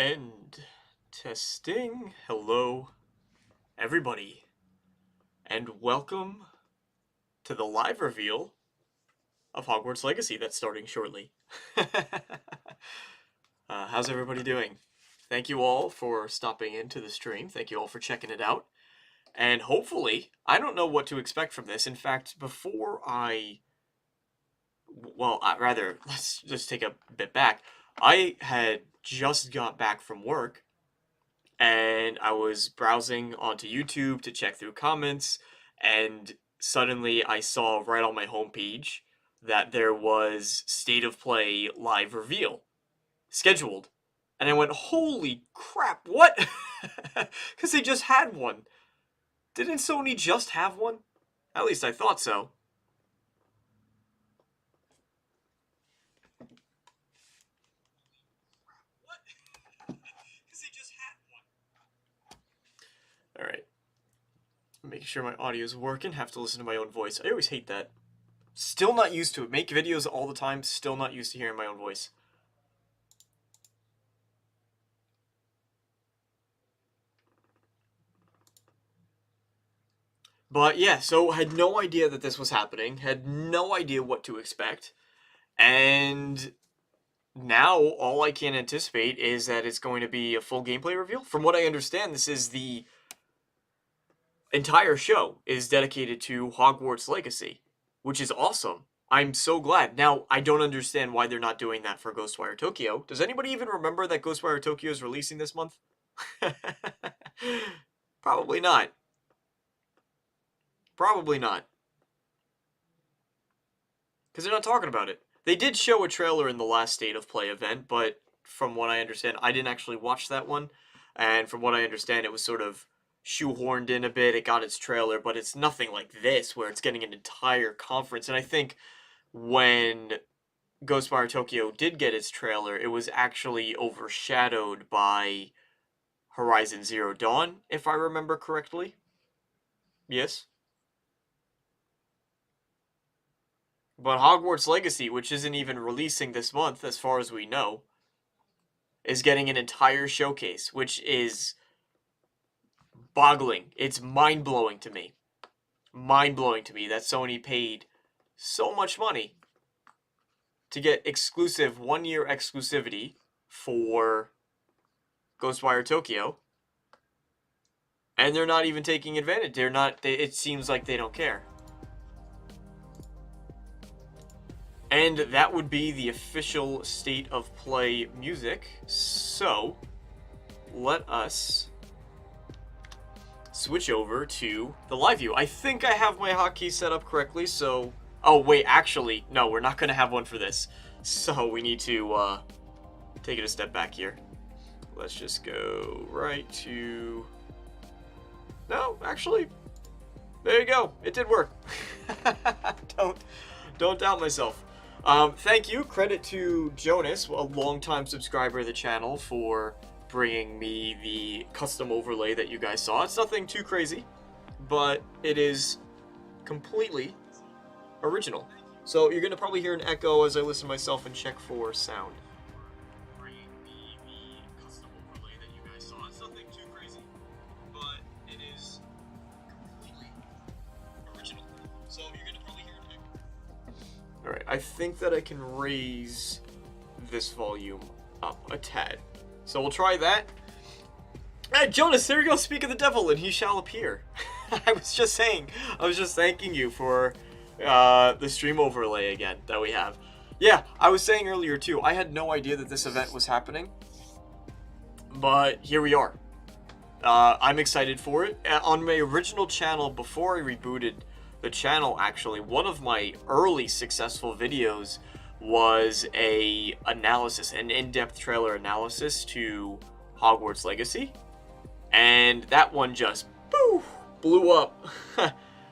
And testing. Hello, everybody, and welcome to the live reveal of Hogwarts Legacy that's starting shortly. How's everybody doing? Thank you all for stopping into the stream. Thank you all for checking it out. And hopefully, I don't know what to expect from this. In fact, rather, let's just take a bit back. I had just got back from work, and I was browsing onto YouTube to check through comments, and suddenly I saw right on my homepage that there was State of Play live reveal scheduled. And I went, holy crap, what? Because they just had one. Didn't Sony just have one? At least I thought so. Alright. Making sure my audio is working. Have to listen to my own voice. I always hate that. Still not used to it. Make videos all the time. Still not used to hearing my own voice. But yeah, so had no idea that this was happening. Had no idea what to expect. And now all I can anticipate is that it's going to be a full gameplay reveal. From what I understand, this is the entire show is dedicated to Hogwarts Legacy, which is awesome. I'm so glad. Now, I don't understand why they're not doing that for Ghostwire Tokyo. Does anybody even remember that Ghostwire Tokyo is releasing this month? Probably not. Probably not. Because they're not talking about it. They did show a trailer in the last State of Play event, but from what I understand, I didn't actually watch that one. And from what I understand, it was sort of shoehorned in a bit. It got its trailer, but it's nothing like this, where it's getting an entire conference. And I think when Ghostwire Tokyo did get its trailer, it was actually overshadowed by Horizon Zero Dawn, if I remember correctly. Yes? But Hogwarts Legacy, which isn't even releasing this month, as far as we know, is getting an entire showcase, which is boggling. It's mind-blowing to me. Mind-blowing to me that Sony paid so much money to get exclusive one-year exclusivity for Ghostwire Tokyo, and they're not even taking advantage. It seems like they don't care. And that would be the official State of Play music. So, let us switch over to the live view. I think I have my hotkey set up correctly, so... Oh, wait, actually, no, we're not going to have one for this. So, we need to take it a step back here. Let's just go right to... No, actually, there you go. It did work. Don't doubt myself. Thank you. Credit to Jonas, a longtime subscriber of the channel, for bringing me the custom overlay that you guys saw. It's nothing too crazy, but it is completely original. So you're going to probably hear an echo as I listen to myself and check for sound. Bringing me the custom overlay that you guys saw. It's nothing too crazy, but it is completely original. So you're going to probably hear an echo. Alright, I think that I can raise this volume up a tad. So we'll try that. Hey, Jonas, there you go, speak of the devil, and he shall appear. I was just thanking you for the stream overlay again that we have. Yeah, I was saying earlier too, I had no idea that this event was happening. But here we are. I'm excited for it. On my original channel, before I rebooted the channel, actually, one of my early successful videos was an in-depth trailer analysis to Hogwarts Legacy, and that one just blew up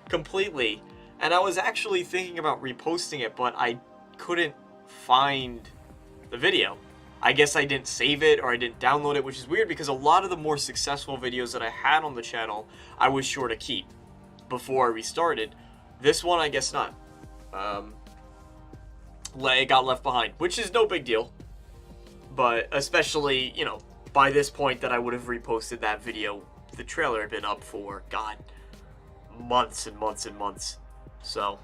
completely. And I was actually thinking about reposting it, but I couldn't find the video. I guess I didn't save it or I didn't download it, which is weird because a lot of the more successful videos that I had on the channel I was sure to keep before I restarted. This one, I guess not. It got left behind, which is no big deal. But especially, you know, by this point that I would have reposted that video, the trailer had been up for, God, months and months and months. So,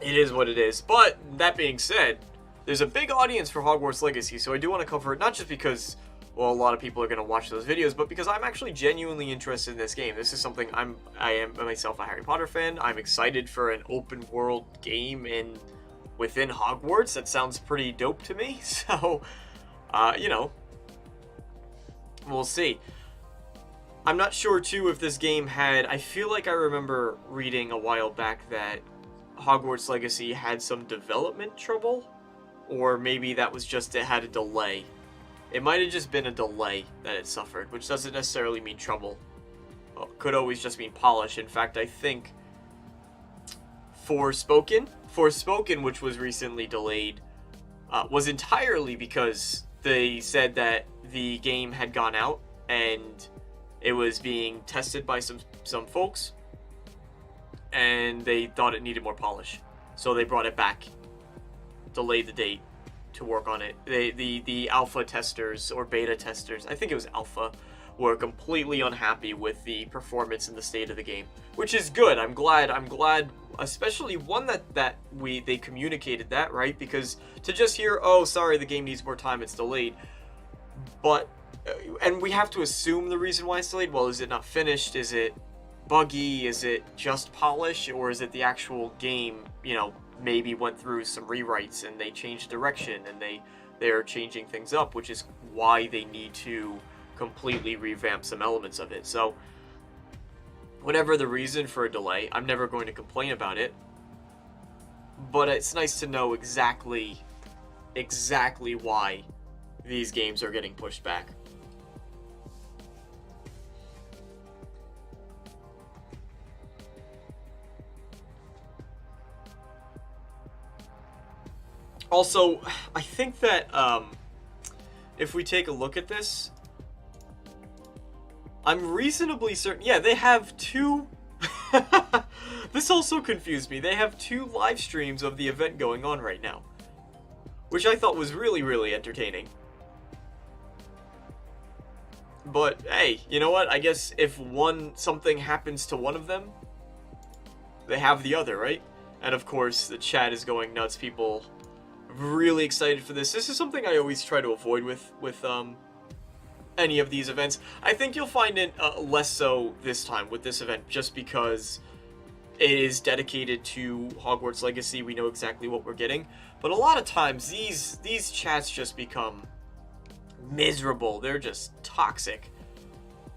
it is what it is. But, that being said, there's a big audience for Hogwarts Legacy, so I do want to cover it, not just because, well, a lot of people are going to watch those videos, but because I'm actually genuinely interested in this game. This is something I am myself a Harry Potter fan. I'm excited for an open world game within Hogwarts. That sounds pretty dope to me. So, you know, we'll see. I'm not sure too if this game had, I feel like I remember reading a while back that Hogwarts Legacy had some development trouble, or maybe that was just it had a delay. It might have just been a delay that it suffered, which doesn't necessarily mean trouble. Well, could always just mean polish. In fact, I think Forspoken, which was recently delayed, was entirely because they said that the game had gone out and it was being tested by some folks, and they thought it needed more polish, so they brought it back, delayed the date to work on it. The alpha testers or beta testers, I think it was alpha, were completely unhappy with the performance and the state of the game, which is good. I'm glad, especially one that they communicated that, right? Because to just hear, oh, sorry, the game needs more time, it's delayed, but and we have to assume the reason why it's delayed. Well, is it not finished? Is it buggy? Is it just polish? Or is it the actual game, you know, maybe went through some rewrites and they changed direction and they're changing things up, which is why they need to completely revamp some elements of it. So whatever the reason for a delay, I'm never going to complain about it, but it's nice to know exactly why these games are getting pushed back. Also, I think that if we take a look at this, I'm reasonably certain, yeah, they have two, this also confused me, they have two live streams of the event going on right now, which I thought was really, really entertaining. But, hey, you know what, I guess if something happens to one of them, they have the other, right? And of course, the chat is going nuts, people really excited for this. This is something I always try to avoid with any of these events. I think you'll find it less so this time with this event, just because it is dedicated to Hogwarts Legacy. We know exactly what we're getting, but a lot of times these chats just become miserable. They're just toxic,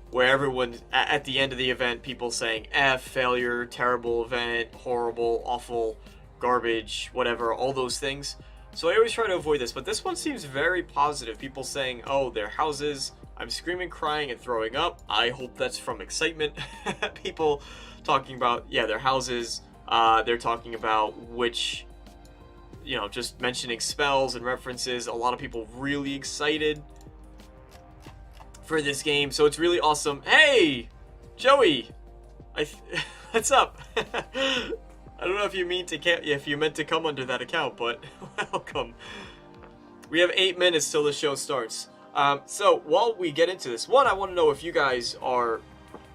where everyone at the end of the event, people saying F, failure, terrible event, horrible, awful, garbage, whatever, all those things. So I always try to avoid this, but this one seems very positive. People saying, oh, their houses, I'm screaming, crying, and throwing up. I hope that's from excitement. People talking about, yeah, their houses. They're talking about which, you know, just mentioning spells and references. A lot of people really excited for this game, so it's really awesome. Hey, Joey, what's up? I don't know if you meant to come under that account, but welcome. We have 8 minutes till the show starts. So while we get into this, one, I want to know if you guys are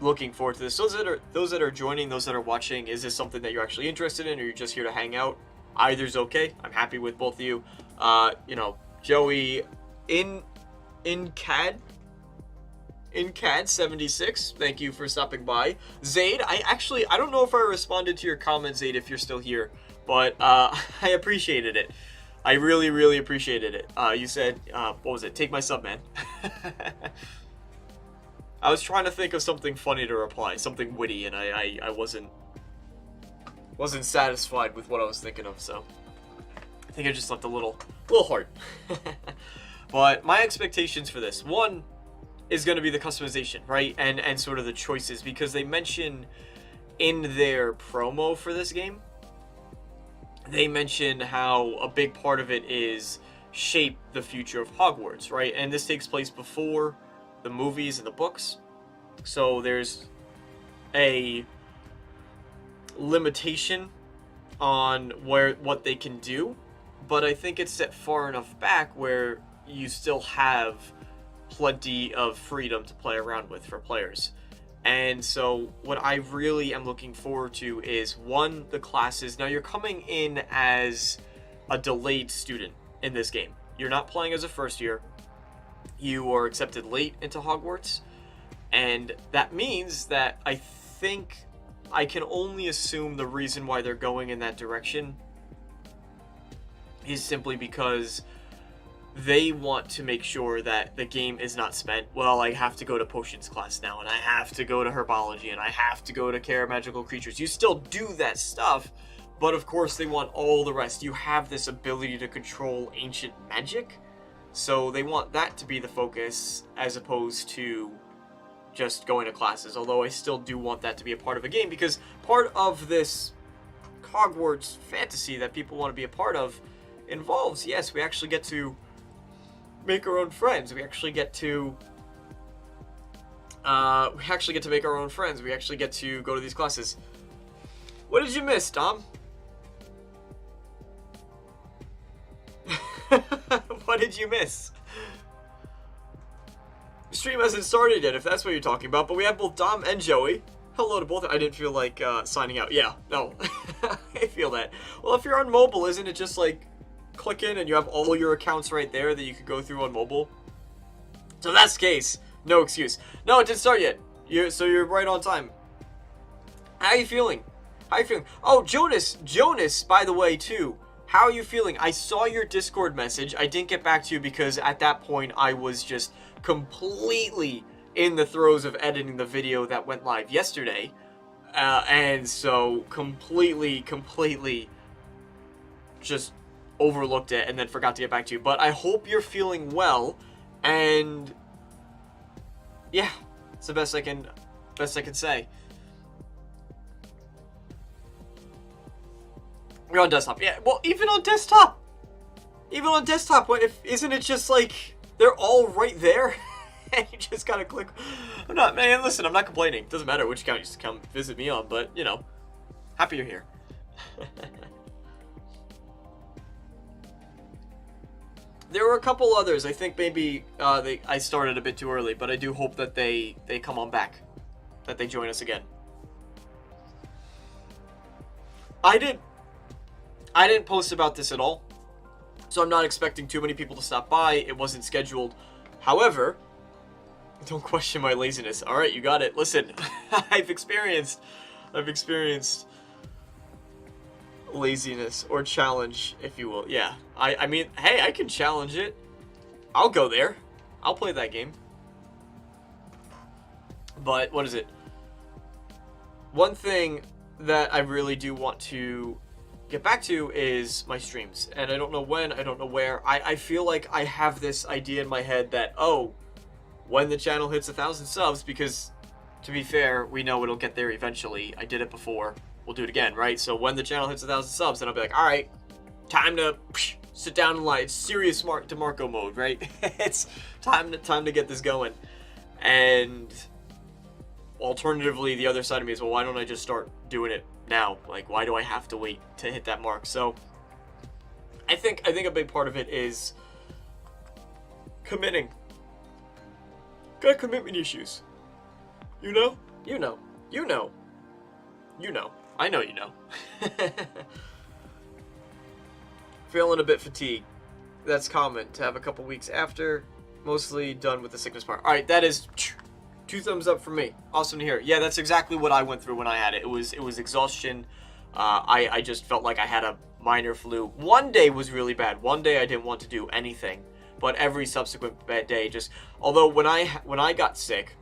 looking forward to this. Those that are joining, those that are watching, is this something that you're actually interested in, or you're just here to hang out? Either's okay. I'm happy with both of you. You know, Joey in CAD 76, thank you for stopping by. Zaid, I don't know if I responded to your comment, Zaid, if you're still here, but I appreciated it. I really, really appreciated it. You said, what was it? Take my sub, man. I was trying to think of something funny to reply, something witty, and I wasn't satisfied with what I was thinking of, so I think I just left a little heart. But my expectations for this, one, is going to be the customization, right? And sort of the choices, because they mention in their promo for this game, they mention how a big part of it is shape the future of Hogwarts, right? And this takes place before the movies and the books, so there's a limitation on what they can do, but I think it's set far enough back where you still have plenty of freedom to play around with for players. And so what I really am looking forward to is, one, the classes. Now, you're coming in as a delayed student in this game. You're not playing as a first year. You are accepted late into Hogwarts. And that means that I think I can only assume the reason why they're going in that direction is simply because they want to make sure that the game is not spent, well, I have to go to potions class now, and I have to go to herbology, and I have to go to care of magical creatures. You still do that stuff, but of course they want all the rest. You have this ability to control ancient magic, so they want that to be the focus as opposed to just going to classes, although I still do want that to be a part of a game, because part of this Hogwarts fantasy that people want to be a part of involves, yes, we actually get to make our own friends. We actually get to make our own friends. We actually get to go to these classes. What did you miss, Dom? What did you miss? The stream hasn't started yet, if that's what you're talking about, but we have both Dom and Joey. Hello to both. I didn't feel like signing out. Yeah, no. I feel that. Well, if you're on mobile, isn't it just like click in and you have all your accounts right there that you could go through on mobile? So if that's the case, no excuse. No, it didn't start yet. So you're right on time. How are you feeling? How are you feeling? Oh, Jonas, by the way, too. How are you feeling? I saw your Discord message. I didn't get back to you because at that point I was just completely in the throes of editing the video that went live yesterday. And so completely just overlooked it and then forgot to get back to you. But I hope you're feeling well, and yeah, it's the best I can say. You're on desktop. Yeah, well, even on desktop, what if, isn't it just like they're all right there? And you just gotta click. Listen, I'm not complaining. Doesn't matter which account you just come visit me on, but you know, happy you're here. There were a couple others. I think maybe I started a bit too early, but I do hope that they come on back, that they join us again. I didn't post about this at all, so I'm not expecting too many people to stop by. It wasn't scheduled. However, don't question my laziness. All right, you got it. Listen, I've experienced laziness or challenge, if you will. Yeah, I mean, hey, I can challenge it. I'll go there. I'll play that game. But what is it? One thing that I really do want to get back to is my streams, and I don't know when, I don't know where. I feel like I have this idea in my head that, oh, when the channel hits 1,000 subs, because to be fair, we know it'll get there eventually. I did it before. We'll do it again, right? So when the channel hits 1,000 subs, then I'll be like, all right, time to sit down and lie. It's serious DeMarco mode, right? It's time to get this going. And alternatively, the other side of me is, well, why don't I just start doing it now? Like, why do I have to wait to hit that mark? So I think a big part of it is committing. Got commitment issues. You know. I know you know. Feeling a bit fatigued. That's common to have a couple weeks after. Mostly done with the sickness part. All right, that is 2 thumbs up from me. Awesome to hear. Yeah, that's exactly what I went through when I had it. It was exhaustion. I just felt like I had a minor flu. One day was really bad. One day I didn't want to do anything. But every subsequent day just... Although when I got sick,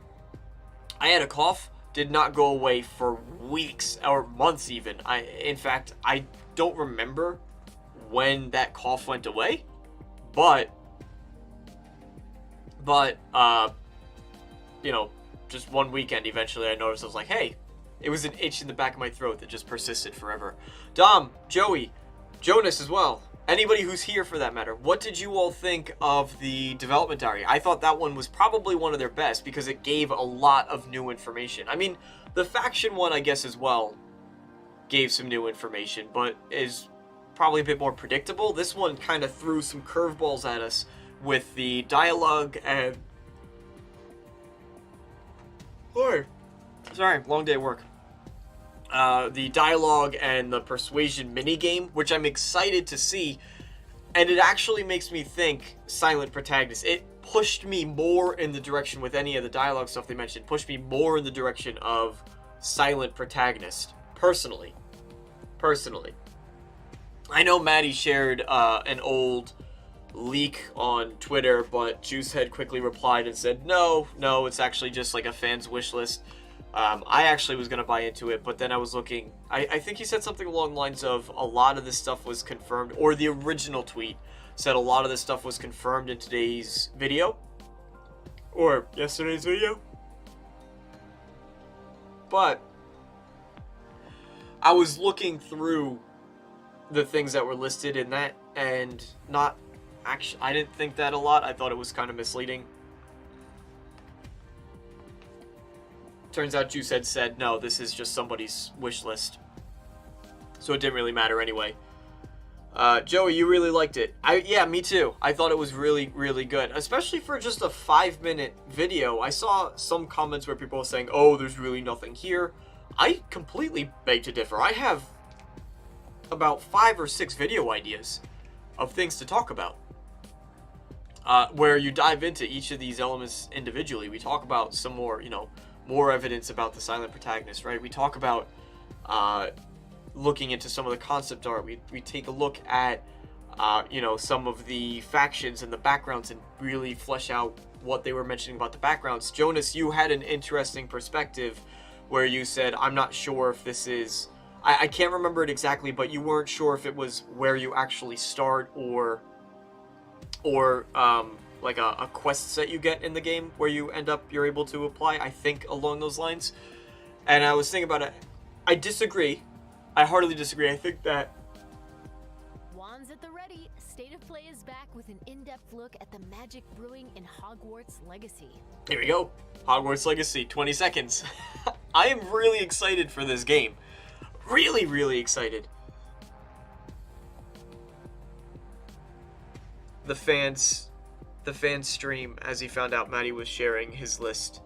I had a cough. Did not go away for weeks or months even. In fact, I don't remember when that cough went away. But you know, just one weekend, eventually I noticed, I was like, hey, it was an itch in the back of my throat that just persisted forever. Dom, Joey, Jonas as well. Anybody who's here for that matter. What did you all think of the development diary? I thought that one was probably one of their best because it gave a lot of new information. I mean, the faction one, I guess, as well, gave some new information, but is probably a bit more predictable. This one kind of threw some curveballs at us with the dialogue and Boy. Sorry, long day at work. The dialogue and the persuasion minigame, which I'm excited to see, and it actually makes me think silent protagonist. It pushed me more in the direction with any of the dialogue stuff they mentioned, pushed me more in the direction of silent protagonist, personally. I know Maddie shared an old leak on Twitter, but Juicehead quickly replied and said, no, it's actually just like a fan's wish list. I actually was going to buy into it, but then I was looking, I think he said something along the lines of a lot of this stuff was confirmed, or the original tweet said a lot of this stuff was confirmed in today's video, or yesterday's video. But I was looking through the things that were listed in that, and not actually, I didn't think that a lot. I thought it was kind of misleading. Turns out Juicehead said, no, this is just somebody's wish list. So it didn't really matter anyway. Joey, you really liked it. Yeah, me too. I thought it was really, really good. Especially for just a 5-minute video. I saw some comments where people were saying, oh, there's really nothing here. I completely beg to differ. I have about 5 or 6 video ideas of things to talk about. Where you dive into each of these elements individually. We talk about some more, more evidence about the silent protagonist, right? We talk about looking into some of the concept art. We take a look at, some of the factions and the backgrounds and really flesh out what they were mentioning about the backgrounds. Jonas, you had an interesting perspective where you said, I'm not sure if this is... I can't remember it exactly, but you weren't sure if it was where you actually start or like a quest set you get in the game where you're able to apply, I think, along those lines. And I was thinking about it. I disagree. I heartily disagree. I think that... Wands at the ready. State of Play is back with an in-depth look at the magic brewing in Hogwarts Legacy. Here we go. Hogwarts Legacy, 20 seconds. I am really excited for this game. Really, really excited. The fans stream as he found out Maddie was sharing his list.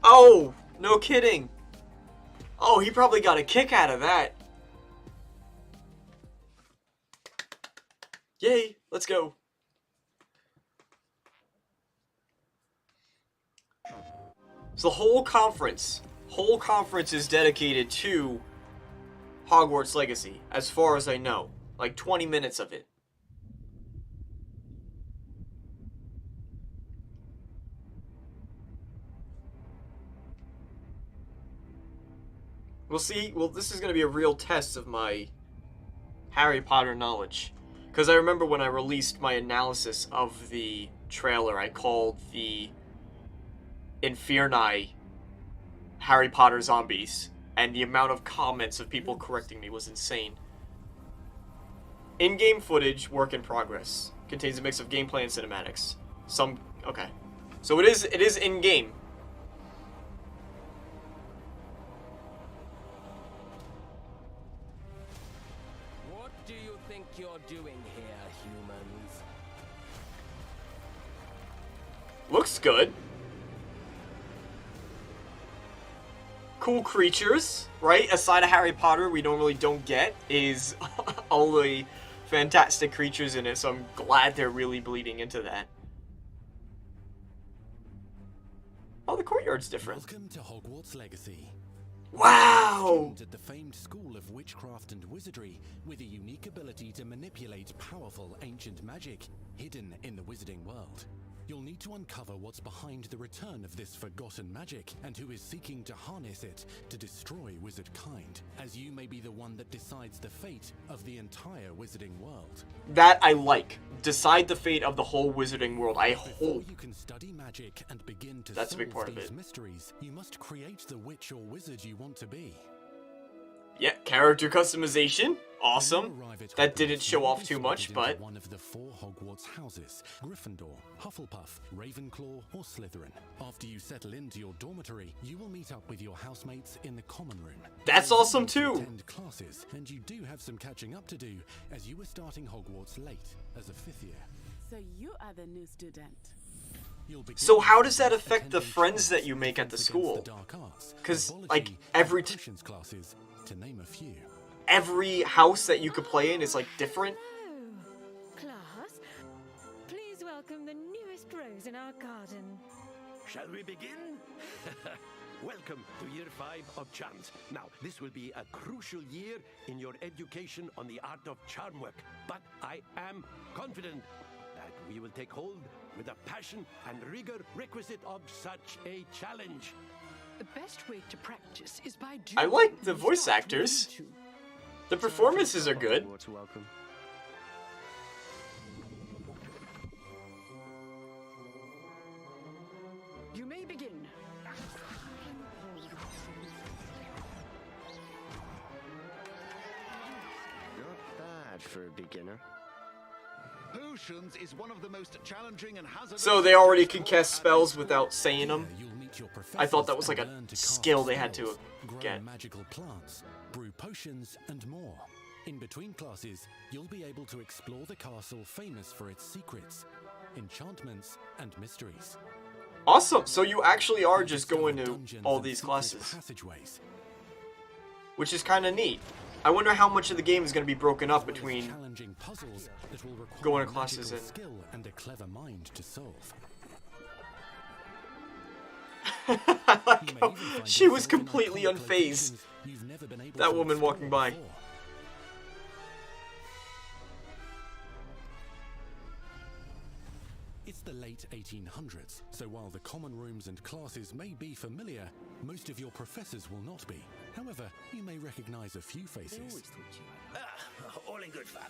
Oh, no kidding. Oh, he probably got a kick out of that. Yay, let's go. So the whole conference is dedicated to Hogwarts Legacy, as far as I know. Like 20 minutes of it. We'll see. Well, this is going to be a real test of my Harry Potter knowledge. Because I remember when I released my analysis of the trailer, I called the Inferni Harry Potter zombies. And the amount of comments of people correcting me was insane. In-game footage, work in progress. Contains a mix of gameplay and cinematics. Okay. So it is in-game. What do you think you're doing here, humans? Looks good. Cool creatures, right? A side of Harry Potter we normally don't get is all the fantastic creatures in it, so I'm glad they're really bleeding into that. Oh, the courtyard's different. Welcome to Hogwarts Legacy. Wow! At the famed school of witchcraft and wizardry, with a unique ability to manipulate powerful ancient magic hidden in the wizarding world. You'll need to uncover what's behind the return of this forgotten magic and who is seeking to harness it to destroy wizard kind, as you may be the one that decides the fate of the entire wizarding world. That I like. Decide the fate of the whole wizarding world. I Before hope. you can study magic and begin to That's a big solve part of these it. mysteries, you must create the witch or wizard you want to be. Yeah, character customization. Awesome. When you arrive at That Hogwarts, didn't show you'll off be too much, slotted into but... one of the 4 Hogwarts houses: Gryffindor, Hufflepuff, Ravenclaw, or Slytherin. After you settle into your dormitory, you will meet up with your housemates in the common room. That's You'll awesome need to too. attend classes, and you do have some catching up to do, as you were starting Hogwarts late as a 5th year. So you are the new student. So how does that affect the friends that you make at the school? Because, like, every classes, to name a few. every house that you could play in is, like, different? Oh, class, please welcome the newest rose in our garden. Shall we begin? Welcome to year 5 of charms. Now, this will be a crucial year in your education on the art of charm work. But I am confident that we will take hold with the passion and rigor requisite of such a challenge. The best way to practice is by doing. I like the what you voice start actors. to. The performances are good. Welcome. You may begin. Not bad for a beginner. Potions is one of the most challenging and hazardous. So they already can cast spells without saying them? You'll meet your I thought that was professors like a and learn to cast skill they had to spells, grow get. magical plants, brew potions, and more. In between classes, you'll be able to explore the castle famous for its secrets, enchantments, and mysteries. Awesome! So you actually are just going to Dungeons all and these secret classes, passageways. which is kind of neat. I wonder how much of the game is going to be broken up As well as between challenging puzzles that will require going to classes magical and... skill and a clever mind to solve. I like You may how even find she was yourself in completely iconic unfazed. locations you've never been able That to woman explore walking by. before. It's the late 1800s, so while the common rooms and classes may be familiar, most of your professors will not be. However, you may recognize a few faces. All in good fun.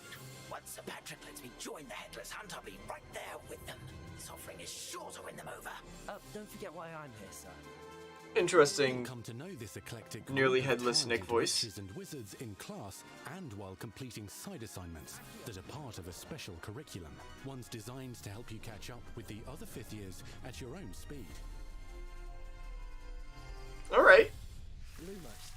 Once Sir Patrick lets me join the Headless Hunt, I'll be right there with them. This offering is sure to win them over. Don't forget why I'm here, sir. Interesting. Come to know this eclectic Nearly group of headless Nick talented voice. witches and wizards in class and while completing side assignments that are part of a special curriculum, ones designed to help you catch up with the other 5th years at your own speed. Alright. Lumos.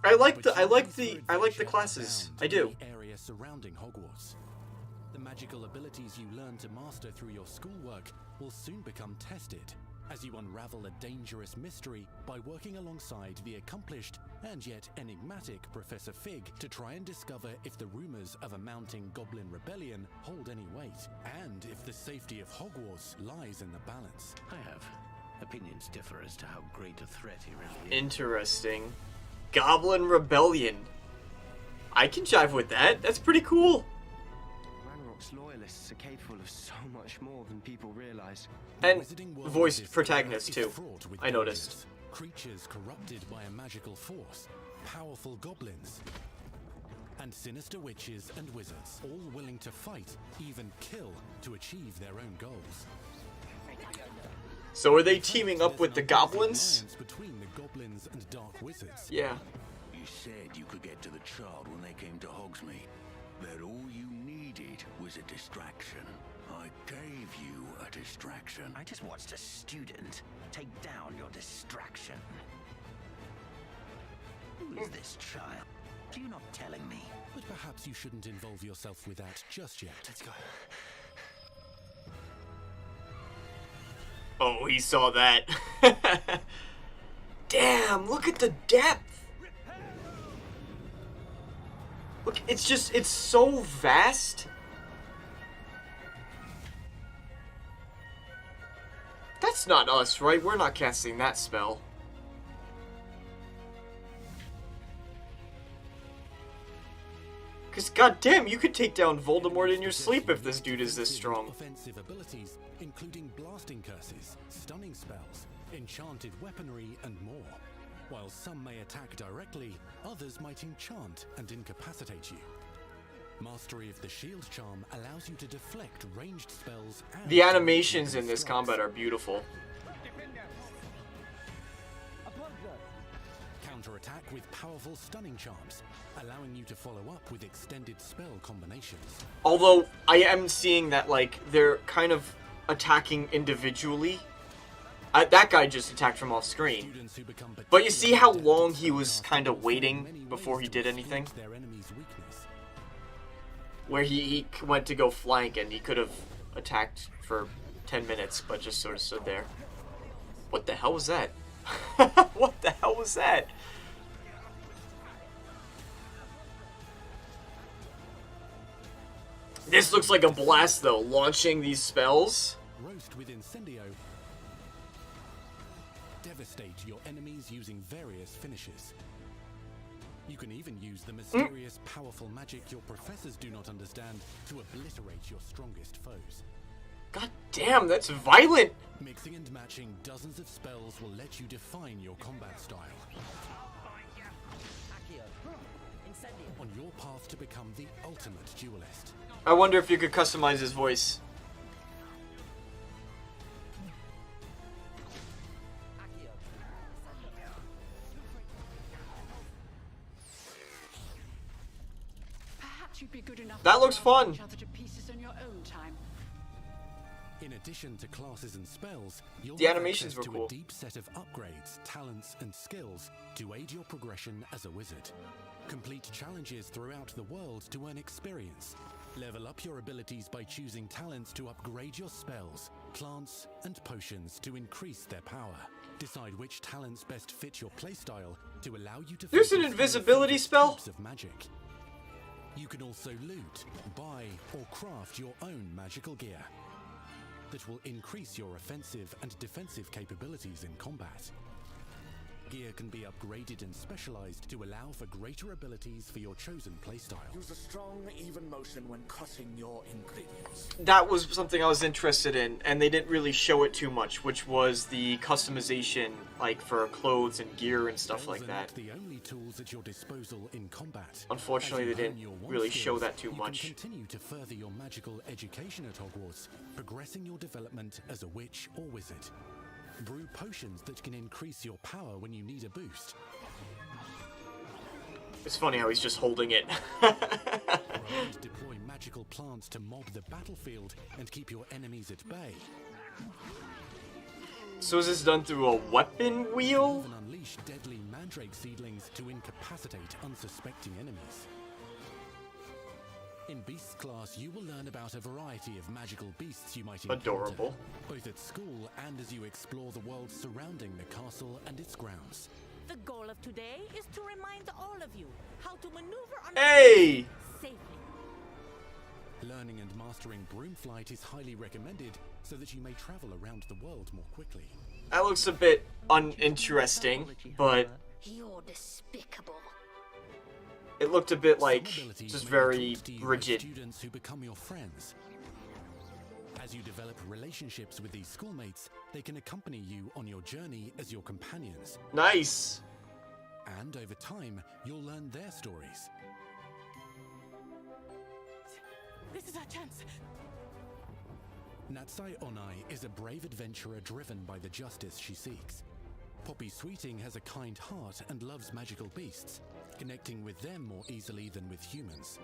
I like But the you're in for I like the adventure classes. abound I in do. the area surrounding Hogwarts. The magical abilities you learn to master through your schoolwork will soon become tested as you unravel a dangerous mystery by working alongside the accomplished and yet enigmatic Professor Fig to try and discover if the rumors of a mounting goblin rebellion hold any weight, and if the safety of Hogwarts lies in the balance. I have. Opinions differ as to how great a threat he really is. Interesting. Goblin Rebellion. I can jive with that. That's pretty cool. Ranrock's loyalists are capable of so much more than people realize. And Wizarding world voiced of this protagonist era too. is fraught with I noticed. dangers. Creatures corrupted by a magical force, powerful goblins, and sinister witches and wizards, all willing to fight, even kill, to achieve their own goals. So are they teaming up with the There's an unlikely goblins? alliance between the goblins and dark wizards. Yeah. You said you could get to the child when they came to Hogsmeade. That all you needed was a distraction. I gave you a distraction. I just watched a student take down your distraction. Who is this child? Do you not telling me? But perhaps you shouldn't involve yourself with that just yet. Let's go. Oh, he saw that. Damn, look at the depth. Look, it's so vast. That's not us, right? We're not casting that spell. Because goddamn, you could take down Voldemort in your sleep if this dude is this strong. Offensive abilities, including blasting curses, stunning spells, enchanted weaponry, and more. While some may attack directly, others might enchant and incapacitate you. Mastery of the shield charm allows you to deflect ranged spells and The animations in this combat are beautiful. counterattack with powerful stunning charms, allowing you to follow up with extended spell combinations. Although I am seeing that like they're kind of attacking individually. That guy just attacked from off screen. Students who become But you see how particularly long adept he was at kind of many waiting ways before he to did exploit anything? their enemy's weakness. where he went to go flank and he could have attacked for 10 minutes, but just sort of stood there. What the hell was that? What the hell was that? This looks like a blast, though, launching these spells. Roast with Incendio. Devastate your enemies using various finishes. You can even use the mysterious, powerful magic your professors do not understand to obliterate your strongest foes. God damn, that's violent! Mixing and matching dozens of spells will let you define your combat style. On your path to become the ultimate duelist. I wonder if you could customize his voice. Perhaps you'd be good enough That looks to fun. each other to pieces on your own time. In addition to classes and spells, you'll The have animations access were to cool. a deep set of upgrades, talents, and skills to aid your progression as a wizard. Complete challenges throughout the world to earn experience. Level up your abilities by choosing talents to upgrade your spells, plants, and potions to increase their power. Decide which talents best fit your playstyle to allow you to There's an focus on invisibility your spell? types of magic. You can also loot, buy, or craft your own magical gear that will increase your offensive and defensive capabilities in combat. Gear can be upgraded and specialized to allow for greater abilities for your chosen playstyle. Use a strong, even motion when cutting your ingredients. That was something I was interested in, and they didn't really show it too much, which was the customization, like for clothes and gear and stuff like that. The only tools at your disposal in combat. Unfortunately, they didn't really show that too You much. can continue to further your magical education at Hogwarts, progressing your development as a witch or wizard. Brew potions that can increase your power when you need a boost. It's funny how he's just holding it. And deploy magical plants to mob the battlefield and keep your enemies at bay. So is this done through a weapon wheel? Even unleash deadly mandrake seedlings to incapacitate unsuspecting enemies. In Beasts class, you will learn about a variety of magical beasts you might encounter, Adorable. both at school and as you explore the world surrounding the castle and its grounds. The goal of today is to remind all of you how to maneuver on Hey! safely. Learning and mastering broom flight is highly recommended so that you may travel around the world more quickly. That looks a bit uninteresting, but You're despicable. it looked a bit like Some abilities just may very talk to you as rigid. Students who become your friends. As you develop relationships with these schoolmates, they can accompany you on your journey as your companions. Nice. And over time, you'll learn their stories. This is our chance. Natsai Onai is a brave adventurer driven by the justice she seeks. Poppy Sweeting has a kind heart and loves magical beasts, connecting with them more easily than with humans.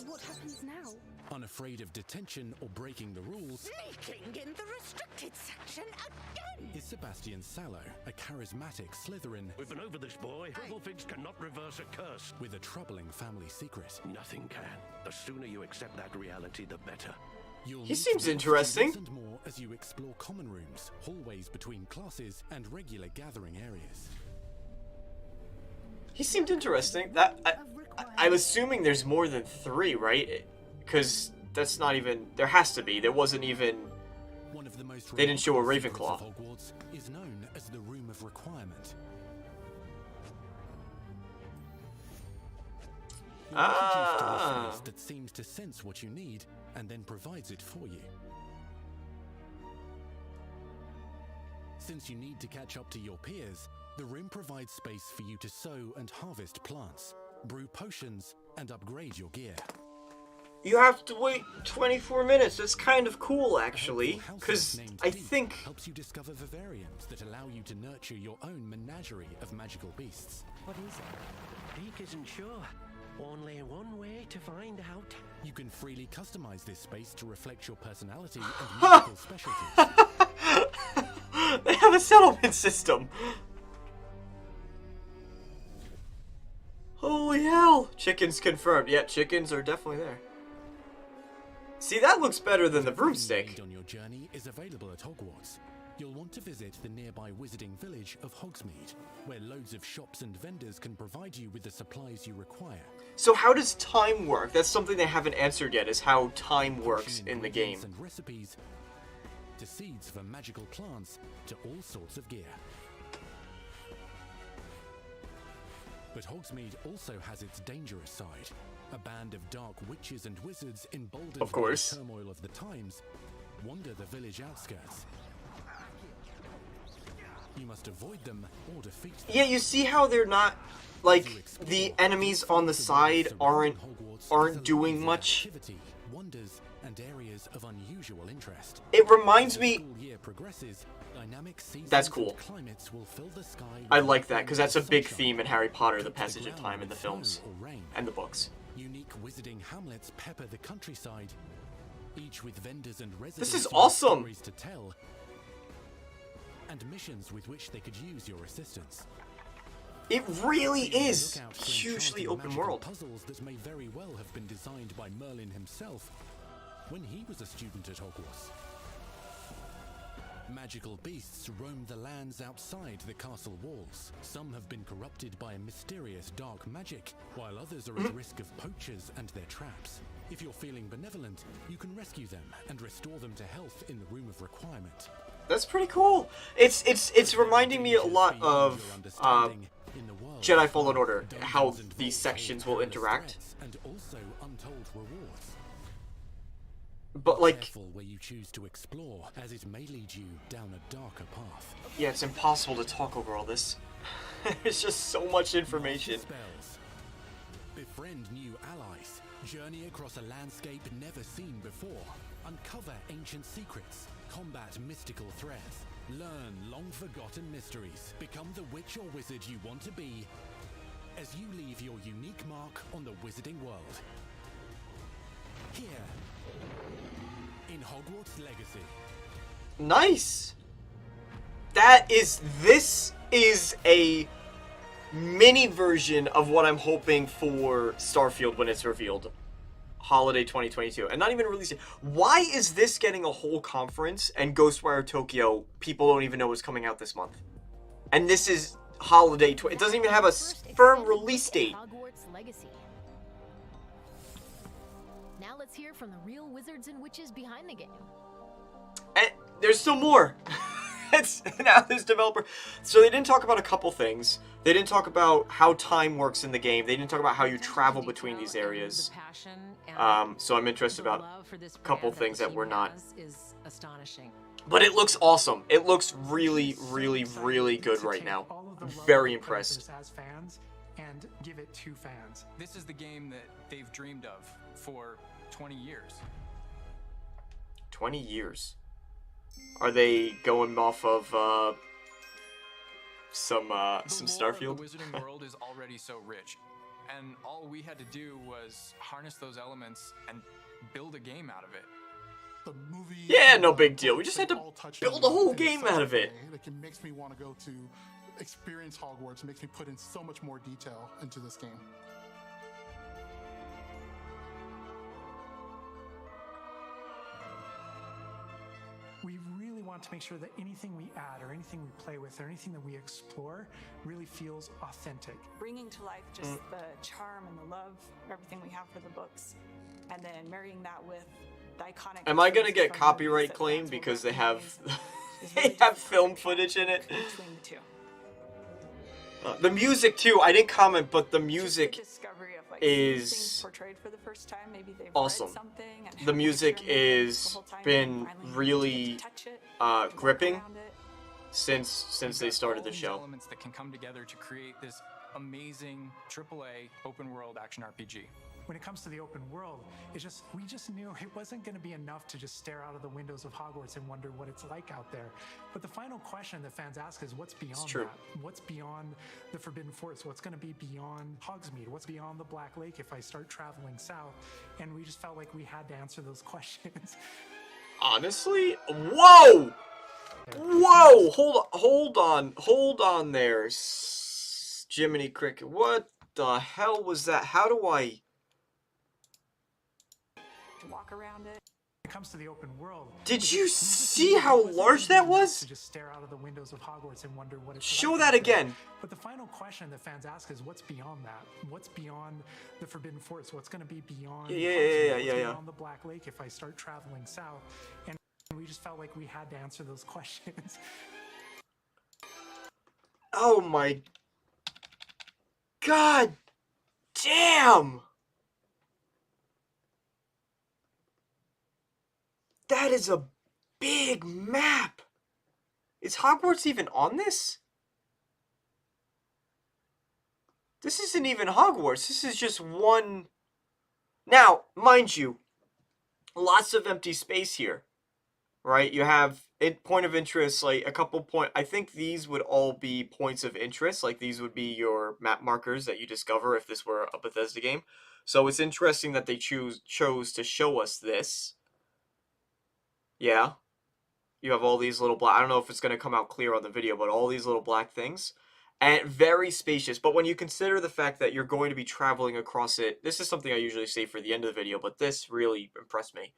What happens now? Unafraid of detention or breaking the rules, Sneaking in the restricted section again. is Sebastian Sallow, a charismatic Slytherin We've been over this, boy. Figs cannot reverse a curse. with a troubling family secret. Nothing can. The sooner you accept that reality, the better. You'll He meet seems new interesting. students and more as you explore common rooms, hallways between classes, and regular gathering areas. He seemed interesting. I'm assuming there's more than 3, right? Because that's not even. There has to be. There wasn't even. One of the most They didn't show a remarkable Ravenclaw. secrets of Hogwarts is known as the Room of Requirement. You're introduced to a space that seems to sense what you need and then provides it for you. Since you need to catch up to your peers, the room provides space for you to sow and harvest plants, brew potions, and upgrade your gear. You have to wait 24 minutes. That's kind of cool, actually. Because I think. Helps you discover vivariums that allow you to nurture your own menagerie of magical beasts. What is it? Beak isn't sure. Only one way to find out. You can freely customize this space to reflect your personality and magical specialties. They have a settlement system. Holy hell! Chickens confirmed. Yeah, chickens are definitely there. See, that looks better than the broomstick. On your journey is available at Hogwarts. You'll want to visit the nearby wizarding village of Hogsmeade, where loads of shops and vendors can provide you with the supplies you require. So how does time work? That's something they haven't answered yet, is how time works in the game. And recipes, to seeds for magical plants, to all sorts of gear. But Hogsmeade also has its dangerous side. A band of dark witches and wizards emboldened by the turmoil of the times wander the village outskirts. You must avoid them or defeat them. Yeah, you see how they're not, like, the enemies on the side aren't doing much. Wonders and areas of unusual interest. It reminds me. That's cool. I like that because that's a big theme in Harry Potter: The Passage of Time in the films and the books. Unique wizarding hamlets pepper the countryside, each with vendors and residents. This is awesome. Stories to tell, and missions with which they could use your assistance. It really is hugely open world. Puzzles that may very well have been designed by Merlin himself when he was a student at Hogwarts. Magical beasts roam the lands outside the castle walls. Some have been corrupted by a mysterious dark magic, while others are at risk of poachers and their traps. If you're feeling benevolent, you can rescue them and restore them to health in the Room of Requirement. That's pretty cool. It's reminding me a lot of Jedi Fallen Order, how these sections will interact. And also untold rewards. But like, careful where you choose to explore, as it may lead you down a darker path. Yeah, it's impossible to talk over all this. There's just so much information. Spells. Befriend new allies. Journey across a landscape never seen before. Uncover ancient secrets. Combat mystical threats. Learn long-forgotten mysteries. Become the witch or wizard you want to be as you leave your unique mark on the wizarding world. Here, in Hogwarts Legacy. Nice! This is a mini version of what I'm hoping for Starfield when it's revealed. Holiday 2022. And not even released yet. Why is this getting a whole conference and Ghostwire Tokyo, people don't even know is coming out this month? And this is Holiday it doesn't even have a firm release date. Hogwarts Legacy. Now let's hear from the real wizards and witches behind the game. And there's still more. Now this developer. So they didn't talk about a couple things. They didn't talk about how time works in the game. They didn't talk about how you travel between these areas. So I'm interested about a couple things that were not. Is astonishing. But it looks awesome. It looks really, really, really good right now. I'm very impressed. As fans and give it to fans. This is the game that they've dreamed of for 20 years. 20 years. Are they going off of some Starfield? The Wizarding world is already so rich, and all we had to do was harness those elements and build a game out of it. The movie. Yeah, no big deal. We just had to build a whole game out of it. Like, it makes me want to go to experience Hogwarts. It makes me put in so much more detail into this game. We really want to make sure that anything we add or anything we play with or anything that we explore really feels authentic. Bringing to life just the charm and the love, everything we have for the books, and then marrying that with the iconic. Am I gonna get copyright claim because they have film footage in it? Between the two. The music too. I didn't comment, but the music is portrayed for the first time. Maybe they've awesome. read something and the music is been really gripping since they started the show. Elements that can come together to create this amazing AAA open world action RPG. When it comes to the open world, we just knew it wasn't going to be enough to just stare out of the windows of Hogwarts and wonder what it's like out there. But the final question that fans ask is, what's beyond that? What's beyond the Forbidden Forest? What's going to be beyond Hogsmeade? What's beyond the Black Lake if I start traveling south? And we just felt like we had to answer those questions. Honestly? Whoa! Whoa! Hold on there. Jiminy Cricket. What the hell was that? How do I... walk around it. comes to the open world, did you see how large that was? to just stare out of the windows of Hogwarts and wonder what it's Show like that out there. again. But the final question that fans ask is, what's beyond that? What's beyond the Forbidden Forest? What's going to be beyond What's beyond the Black Lake if I start traveling south? And we just felt like we had to answer those questions. Oh my God damn! That is a big map! Is Hogwarts even on this? This isn't even Hogwarts. This is just one... Now, mind you, lots of empty space here, right? You have point of interest, like a couple point... I think these would all be points of interest. Like, these would be your map markers that you discover if this were a Bethesda game. So it's interesting that they chose to show us this. Yeah. You have all these little black... I don't know if it's going to come out clear on the video, but all these little black things. And very spacious. But when you consider the fact that you're going to be traveling across it... This is something I usually say for the end of the video, but this really impressed me.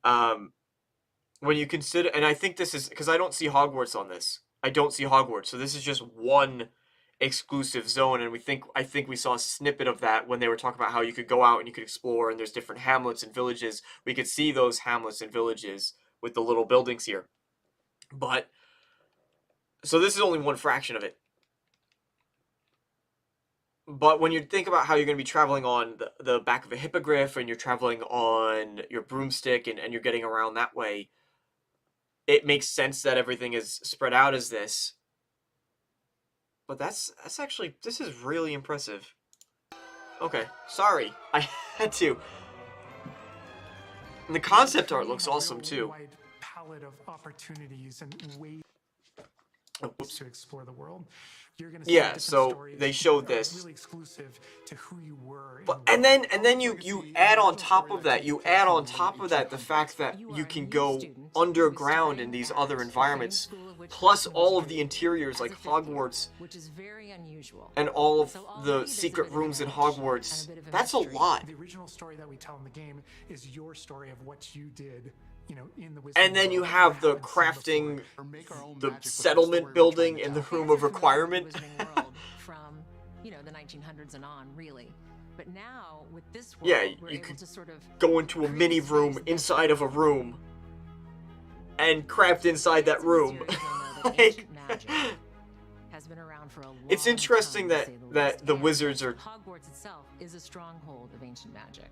When you consider... And I think this is... Because I don't see Hogwarts on this. I don't see Hogwarts. So this is just one exclusive zone. And I think we saw a snippet of that when they were talking about how you could go out and you could explore. And there's different hamlets and villages. We could see those hamlets and villages with the little buildings here. But... So this is only one fraction of it. But when you think about how you're going to be traveling on the back of a hippogriff and you're traveling on your broomstick and you're getting around that way, it makes sense that everything is spread out as this. But that's actually... This is really impressive. Okay, sorry. I had to. And the concept art looks awesome too. Wide palette of opportunities and ways to explore the world. You're gonna see so they showed this. Really exclusive to who you were. But and then you add on top of that, the fact that you can go underground in these other environments, plus all of the interiors like Hogwarts, which is very unusual, and all of the secret rooms in Hogwarts. That's a lot. The original story that we tell in the game is your story of what you did. You know, in the and then you have the crafting, the settlement building in the room of requirement. From, you know, the 1900s and on, really. But now with this world, yeah, we're you able could to sort of go into a mini room inside of a room and craft inside that room. Like, has been around for a long it's interesting time, that the wizards are... Hogwarts itself is a stronghold of ancient magic.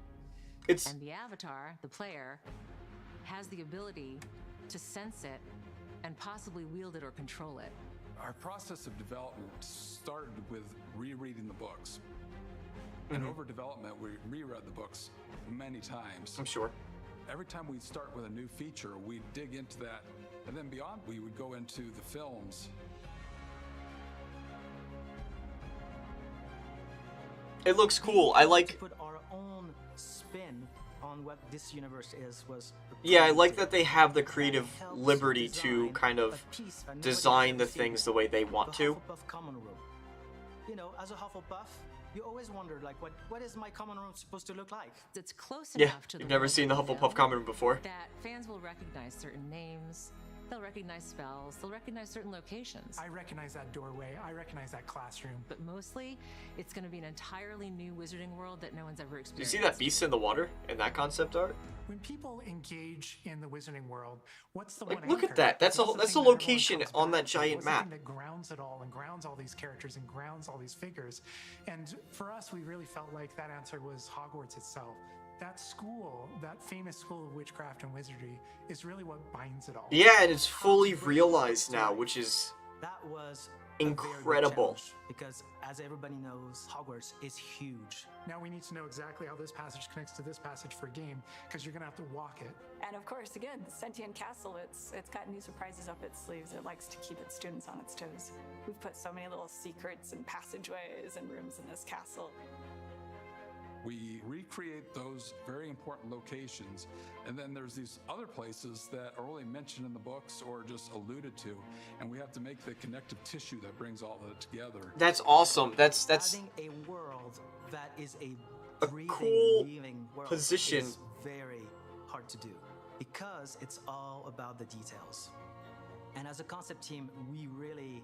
And the avatar, the player, has the ability to sense it and possibly wield it or control it. Our process of development started with rereading the books. And over development, we reread the books many times. I'm sure. Every time we start with a new feature, we dig into that. And then beyond, we would go into the films. It looks cool. I like... To put our own spin on what this universe was. Yeah, I like that they have the creative liberty to kind of design the things the way they want to. Hufflepuff common room. You know, as a Hufflepuff, you always wondered, like, what is my common room supposed to look like? It's close enough to the you've never seen the Hufflepuff common room before. That fans will recognize certain names, they'll recognize spells, they'll recognize certain locations. I recognize that doorway, I recognize that classroom. But mostly, it's going to be an entirely new wizarding world that no one's ever experienced. Do you see that beast in the water in that concept art? When people engage in the wizarding world, what's the like, one look anchor? at that. That's a location on that giant map. That grounds it all and grounds all these characters and grounds all these figures. And for us, we really felt like that answer was Hogwarts itself. That school, that famous school of witchcraft and wizardry, is really what binds it all. Yeah, and it's fully realized now, which is that was incredible. Because as everybody knows, Hogwarts is huge. Now we need to know exactly how this passage connects to this passage for a game, because you're gonna have to walk it. And of course, again, the Sentient Castle, it's got new surprises up its sleeves. It likes to keep its students on its toes. We've put so many little secrets and passageways and rooms in this castle. We recreate those very important locations, and then there's these other places that are only mentioned in the books or just alluded to, and we have to make the connective tissue that brings all of it together. That's awesome. That's having a world that is a breathing, cool living world position. is very hard to do. because it's all about the details. And as a concept team, we really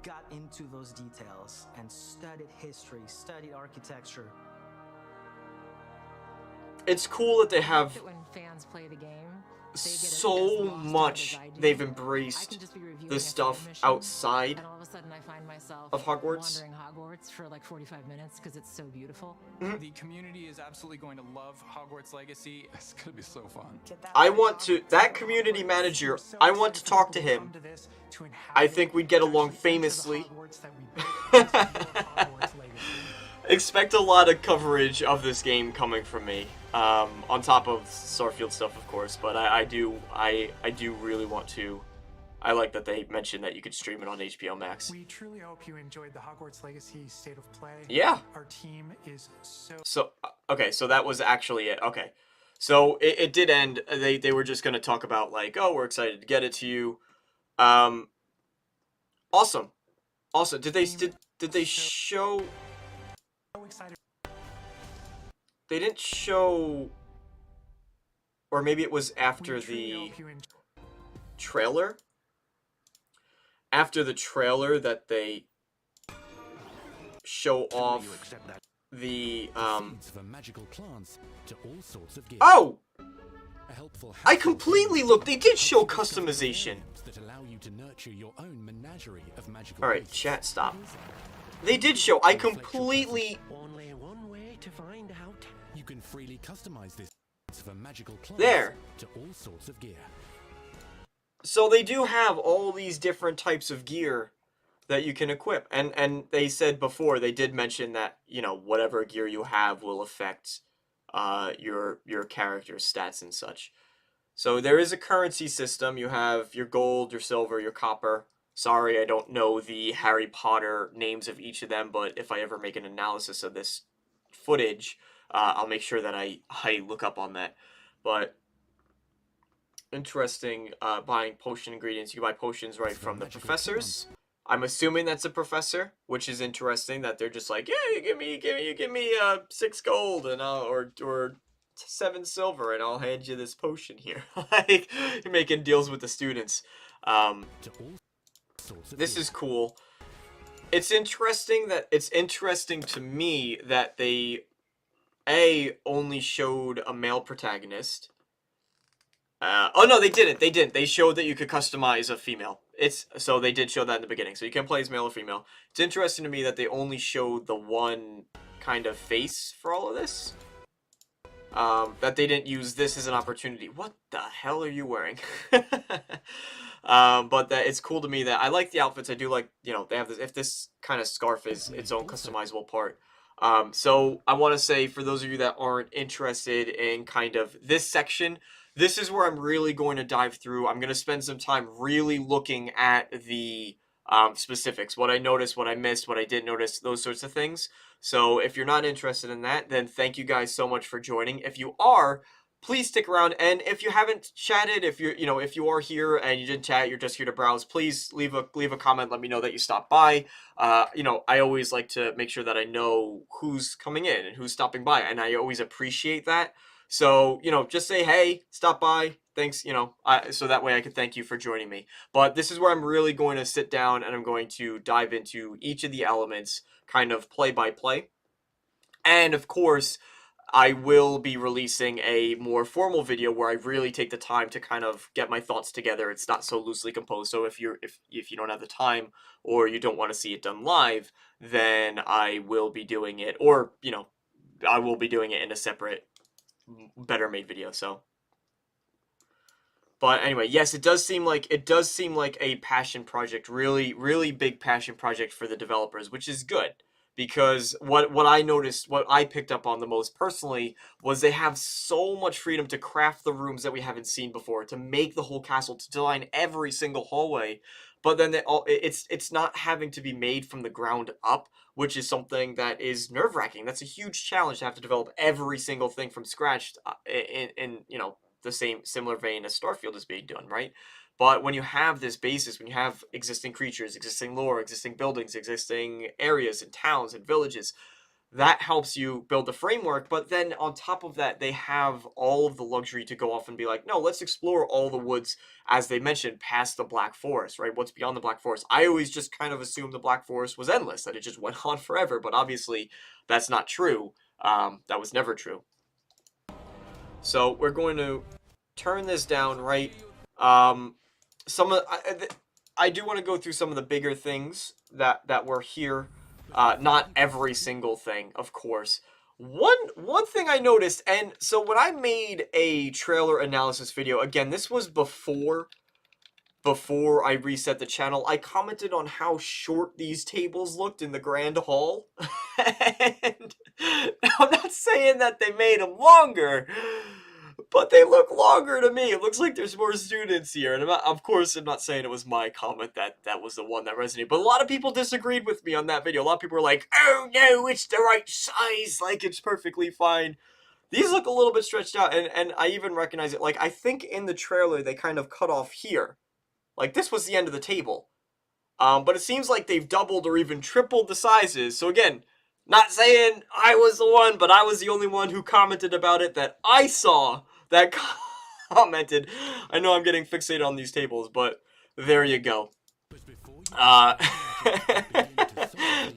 got into those details and studied history, studied architecture. It's cool that they have When fans play the game, so much they've embraced the stuff outside and all of a sudden I find myself of Hogwarts. wandering Hogwarts for like 45 minutes because it's so beautiful. The community is absolutely going to love Hogwarts Legacy. It's gonna be so fun. I want to, that community manager, I want to talk to him. I think we'd get along famously. Expect a lot of coverage of this game coming from me, on top of Starfield stuff, of course. But I do really want to. I like that they mentioned that you could stream it on HBO Max. We truly hope you enjoyed the Hogwarts Legacy State of Play. Yeah. Our team is So okay, so that was actually it. Okay, so it did end. They were just gonna talk about like, oh, we're excited to get it to you. Awesome. Did they show? So excited. They didn't show, or maybe it was after the trailer. After the trailer, that they show off the magical plants to all sorts of gifts. Oh! I completely looked. They did show customization. That allow you to nurture your own menagerie of magical. All right, chat, stop. They did show. I completely. Only one way to find out. You can freely customize this for magical plants There. to all sorts of gear. So they do have all these different types of gear that you can equip, and they said before, they did mention that, you know, whatever gear you have will affect your character's stats and such. So there is a currency system. You have your gold, your silver, your copper. Sorry, I don't know the Harry Potter names of each of them, but if I ever make an analysis of this footage, I'll make sure that I look up on that. But interesting, buying potion ingredients. You can buy potions right from the professors. I'm assuming that's a professor, which is interesting that they're just like, yeah, give me 6 gold and or 7 silver, and I'll hand you this potion here. Like, you're making deals with the students. This is cool. It's interesting to me that they only showed a male protagonist. Oh no, they didn't. They showed that you could customize a female. So they did show that in the beginning. So you can play as male or female. It's interesting to me that they only showed the one kind of face for all of this. That they didn't use this as an opportunity. What the hell are you wearing? But that it's cool to me that I like the outfits. I do like, you know, they have this, if this kind of scarf is its own customizable part. So I want to say, for those of you that aren't interested in kind of this section, this is where I'm really going to dive through. I'm going to spend some time really looking at the specifics, what I noticed, what I missed, what I didn't notice, those sorts of things. So if you're not interested in that, then thank you guys so much for joining. If you are, please stick around. And if you haven't chatted, if you are here and you didn't chat, you're just here to browse, please leave a comment. Let me know that you stopped by. I always like to make sure that I know who's coming in and who's stopping by, and I always appreciate that. So, just say, hey, stop by. Thanks, so that way I can thank you for joining me. But this is where I'm really going to sit down and I'm going to dive into each of the elements, kind of play by play. And of course, I will be releasing a more formal video where I really take the time to kind of get my thoughts together. It's not so loosely composed. So if you don't have the time or you don't want to see it done live, then I will be doing it, or, I will be doing it in a separate, better made video. So, but anyway, yes, it does seem like a passion project, really big passion project for the developers, which is good, because what I noticed, what I picked up on the most personally, was they have so much freedom to craft the rooms that we haven't seen before, to make the whole castle, to design every single hallway. But then it's not having to be made from the ground up, which is something that is nerve-wracking. That's a huge challenge, to have to develop every single thing from scratch in the similar vein as Starfield is being done, right? But when you have this basis, when you have existing creatures, existing lore, existing buildings, existing areas and towns and villages, that helps you build the framework. But then on top of that, they have all of the luxury to go off and be like, no, let's explore all the woods, as they mentioned, past the Black Forest, right? What's beyond the Black Forest? I always just kind of assumed the Black Forest was endless, that it just went on forever, but obviously that's not true. That was never true. So we're going to turn this down, right? I do want to go through some of the bigger things that were here. Not every single thing, of course. One thing I noticed, and so when I made a trailer analysis video, again, this was before I reset the channel, I commented on how short these tables looked in the Grand Hall. And I'm not saying that they made them longer, but they look longer to me. It looks like there's more students here. And of course, I'm not saying it was my comment that was the one that resonated. But a lot of people disagreed with me on that video. A lot of people were like, oh no, it's the right size. Like, it's perfectly fine. These look a little bit stretched out. And I even recognize it. Like, I think in the trailer, they kind of cut off here. Like, this was the end of the table. But it seems like they've doubled or even tripled the sizes. So again, not saying I was the one, but I was the only one who commented about it that I saw that commented. I know I'm getting fixated on these tables, but there you go.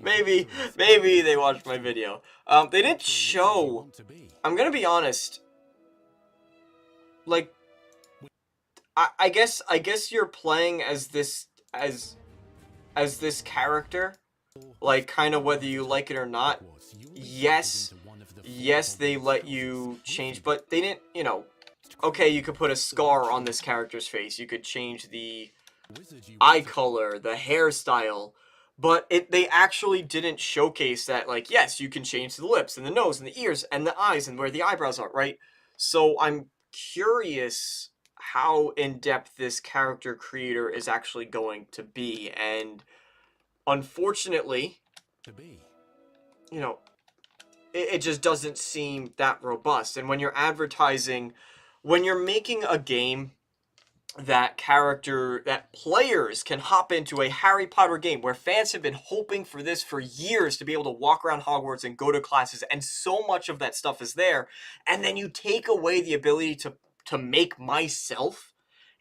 Maybe they watched my video. They didn't show. I'm gonna be honest. Like, I guess you're playing as this character, like, kind of whether you like it or not. Yes, they let you change, but they didn't, you know, okay, you could put a scar on this character's face, you could change the eye color, the hairstyle, but they actually didn't showcase that, like, yes, you can change the lips, and the nose, and the ears, and the eyes, and where the eyebrows are, right? So I'm curious how in-depth this character creator is actually going to be, and unfortunately, you know, it just doesn't seem that robust. And when you're advertising, when you're making a game that players can hop into, a Harry Potter game where fans have been hoping for this for years, to be able to walk around Hogwarts and go to classes, and so much of that stuff is there, and then you take away the ability to make myself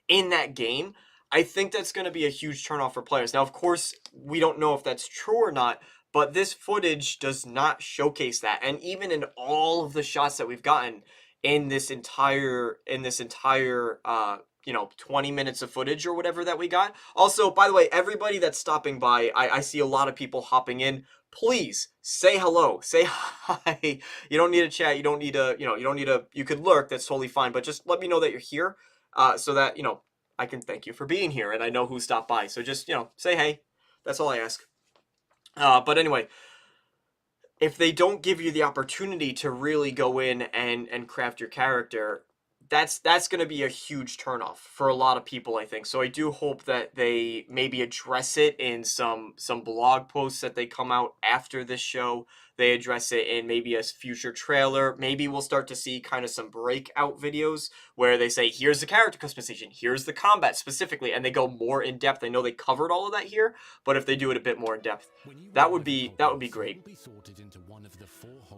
in that game, I think that's going to be a huge turnoff for players. Now, of course, we don't know if that's true or not, but this footage does not showcase that. And even in all of the shots that we've gotten in this entire, you know, 20 minutes of footage or whatever that we got. Also, by the way, everybody that's stopping by, I see a lot of people hopping in. Please say hello, say hi. You don't need to chat. You don't need to, you could lurk. That's totally fine. But just let me know that you're here, so that, you know, I can thank you for being here and I know who stopped by. So just, you know, say hey. That's all I ask. But anyway, if they don't give you the opportunity to really go in and craft your character, that's going to be a huge turnoff for a lot of people, I think. So I do hope that they maybe address it in some blog posts that they come out after this show. They address it in maybe a future trailer. Maybe we'll start to see kind of some breakout videos where they say, here's the character customization, here's the combat specifically, and they go more in depth. I know they covered all of that here, but if they do it a bit more in depth, that would be great.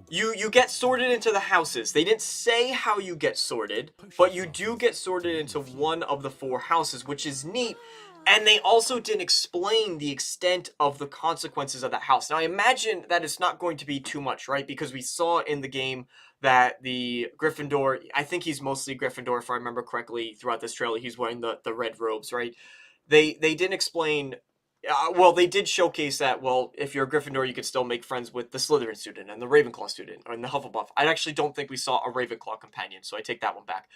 You get sorted into the houses. They didn't say how you get sorted, but you do get sorted into one of the 4 houses, which is neat. And they also didn't explain the extent of the consequences of that house. Now, I imagine that it's not going to be too much, right? Because we saw in the game that the Gryffindor, I think he's mostly Gryffindor, if I remember correctly, throughout this trailer, he's wearing the red robes, right? They didn't explain, well, they did showcase that, well, if you're a Gryffindor, you could still make friends with the Slytherin student and the Ravenclaw student, or the Hufflepuff. I actually don't think we saw a Ravenclaw companion, so I take that one back.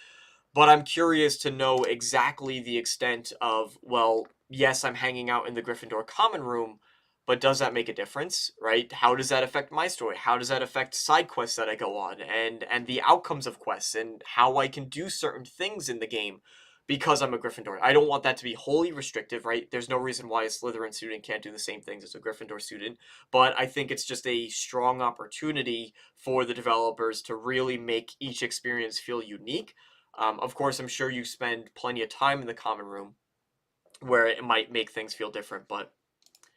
But I'm curious to know exactly the extent of, well, yes, I'm hanging out in the Gryffindor common room, but does that make a difference, right? How does that affect my story? How does that affect side quests that I go on, and the outcomes of quests, and how I can do certain things in the game because I'm a Gryffindor? I don't want that to be wholly restrictive, right? There's no reason why a Slytherin student can't do the same things as a Gryffindor student, but I think it's just a strong opportunity for the developers to really make each experience feel unique. Of course, I'm sure you spend plenty of time in the common room where it might make things feel different, but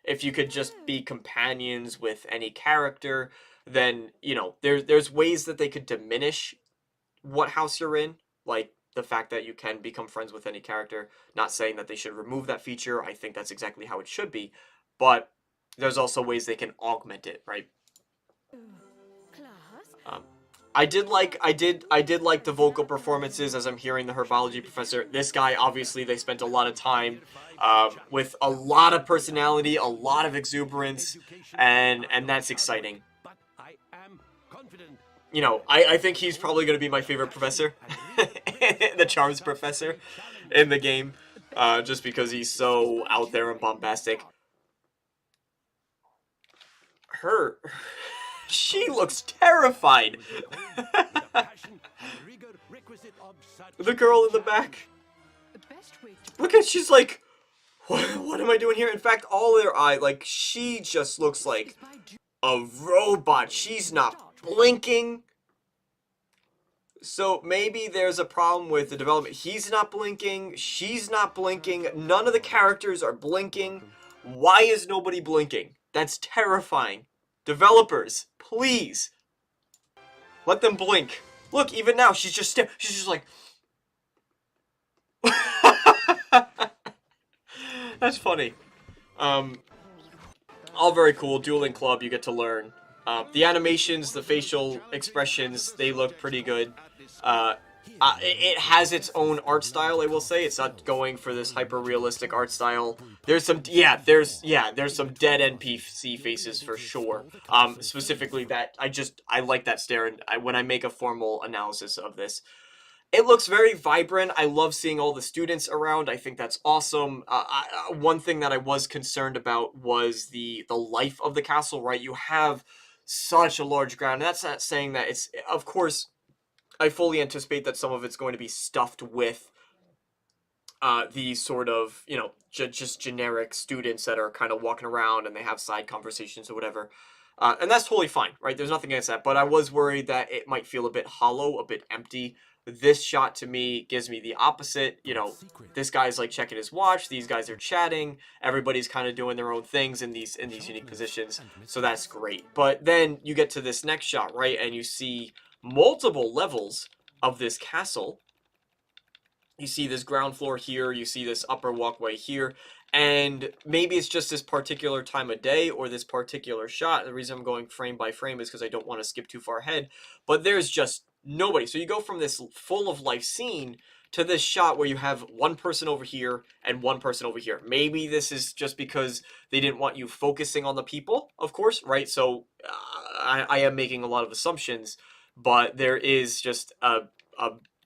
if you could just be companions with any character, then, you know, there's ways that they could diminish what house you're in, like the fact that you can become friends with any character. Not saying that they should remove that feature. I think that's exactly how it should be. But there's also ways they can augment it, right? I did like the vocal performances as I'm hearing the herbology professor. This guy, obviously, they spent a lot of time with a lot of personality, a lot of exuberance, and that's exciting. You know, I think he's probably going to be my favorite professor, the charms professor in the game, just because he's so out there and bombastic. She looks terrified. The girl in the back. Look at, she's like, what am I doing here? In fact, all their eye, like, she just looks like a robot. She's not blinking. So maybe there's a problem with the development. He's not blinking. She's not blinking. None of the characters are blinking. Why is nobody blinking? That's terrifying. Developers, please. Let them blink. Look, even now, she's just like... That's funny. All very cool. Dueling Club, you get to learn. The animations, the facial expressions, they look pretty good. It has its own art style, I will say. It's not going for this hyper-realistic art style. There's some, there's some dead NPC faces for sure. Specifically that, I like that stare, and when I make a formal analysis of this. It looks very vibrant. I love seeing all the students around. I think that's awesome. One thing that I was concerned about was the life of the castle, right? You have such a large ground. And that's not saying that it's, of course, I fully anticipate that some of it's going to be stuffed with these sort of, you know, just generic students that are kind of walking around and they have side conversations or whatever. And that's totally fine, right? There's nothing against that. But I was worried that it might feel a bit hollow, a bit empty. This shot to me gives me the opposite. You know, this guy's like checking his watch. These guys are chatting. Everybody's kind of doing their own things in these unique positions. So that's great. But then you get to this next shot, right? And you see multiple levels of this castle. You see this ground floor here. You see this upper walkway here. And maybe it's just this particular time of day or this particular shot. The reason I'm going frame by frame is because I don't want to skip too far ahead. But there's just nobody. So you go from this full of life scene to this shot where you have one person over here and one person over here. Maybe this is just because they didn't want you focusing on the people, of course, right? So I am making a lot of assumptions, but there is just a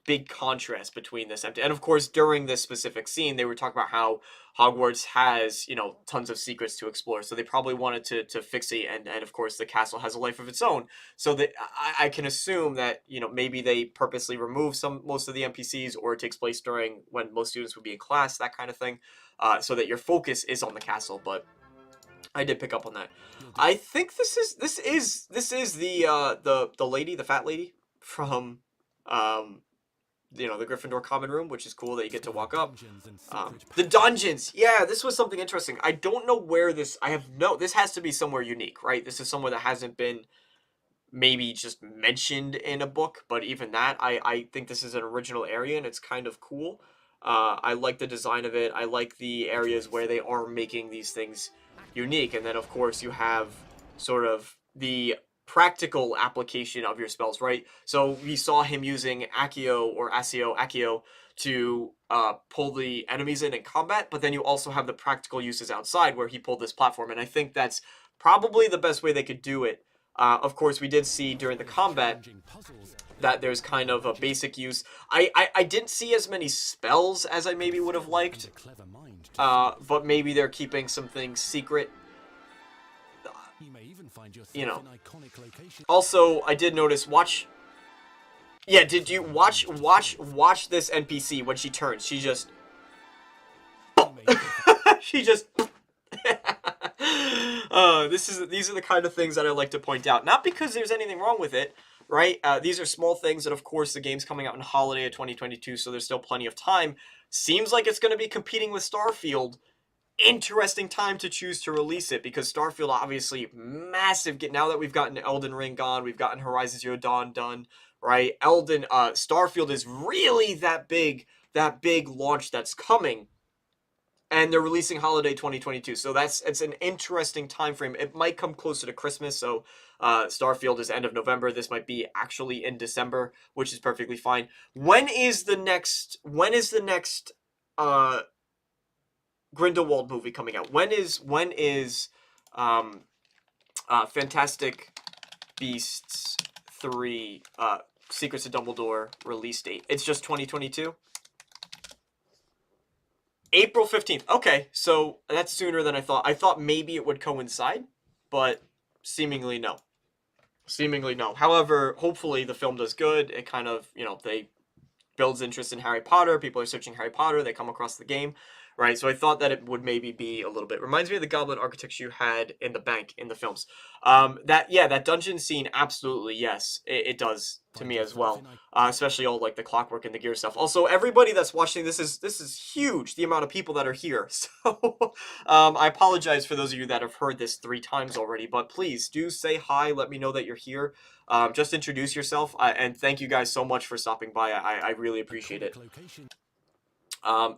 big contrast between this empty. And of course, during this specific scene, they were talking about how Hogwarts has, you know, tons of secrets to explore. So they probably wanted to fixate, and of course the castle has a life of its own. So that I can assume that, you know, maybe they purposely remove most of the NPCs, or it takes place during when most students would be in class, that kind of thing, so that your focus is on the castle. But I did pick up on that. I think this is the lady, the fat lady from you know, the Gryffindor common room, which is cool that you get to walk up. The dungeons, yeah, this was something interesting. I don't know where this, this has to be somewhere unique, right? This is somewhere that hasn't been maybe just mentioned in a book, but even that, I think this is an original area, and it's kind of cool. I like the design of it. I like the areas where they are making these things unique. And then, of course, you have sort of the practical application of your spells, right? So we saw him using Accio to pull the enemies in combat, but then you also have the practical uses outside where he pulled this platform, and I think that's probably the best way they could do it. Of course, we did see during the combat that there's kind of a basic use. I didn't see as many spells as I maybe would have liked, but maybe they're keeping some things secret. You know. Also, I did notice, did you watch this NPC when she turns? She just... she just... these are the kind of things that I like to point out. Not because there's anything wrong with it, right? These are small things, and of course the game's coming out in holiday of 2022, so there's still plenty of time. Seems like it's going to be competing with Starfield. interesting time to choose to release it, because Starfield, obviously, massive. Now that we've gotten Elden Ring gone, we've gotten Horizon Zero Dawn done, right? Starfield is really that big launch that's coming, and they're releasing holiday 2022. So it's an interesting time frame. It might come closer to Christmas, so Starfield is end of November. This might be actually in December, which is perfectly fine. When is the next Grindelwald movie coming out? When is Fantastic Beasts 3 Secrets of Dumbledore release date? It's just 2022? April 15th. Okay, so that's sooner than I thought. I thought maybe it would coincide, but seemingly no. Seemingly no. However, hopefully the film does good. It kind of, they builds interest in Harry Potter. People are searching Harry Potter. They come across the game, right? So I thought that it would maybe be a little bit. Reminds me of the goblin architecture you had in the bank in the films. That dungeon scene, absolutely, yes. It does to me as well. Especially all like the clockwork and the gear stuff. Also, everybody that's watching this is huge, the amount of people that are here. So I apologize for those of you that have heard this 3 times already, but please do say hi. Let me know that you're here. Just introduce yourself, and thank you guys so much for stopping by. I really appreciate it.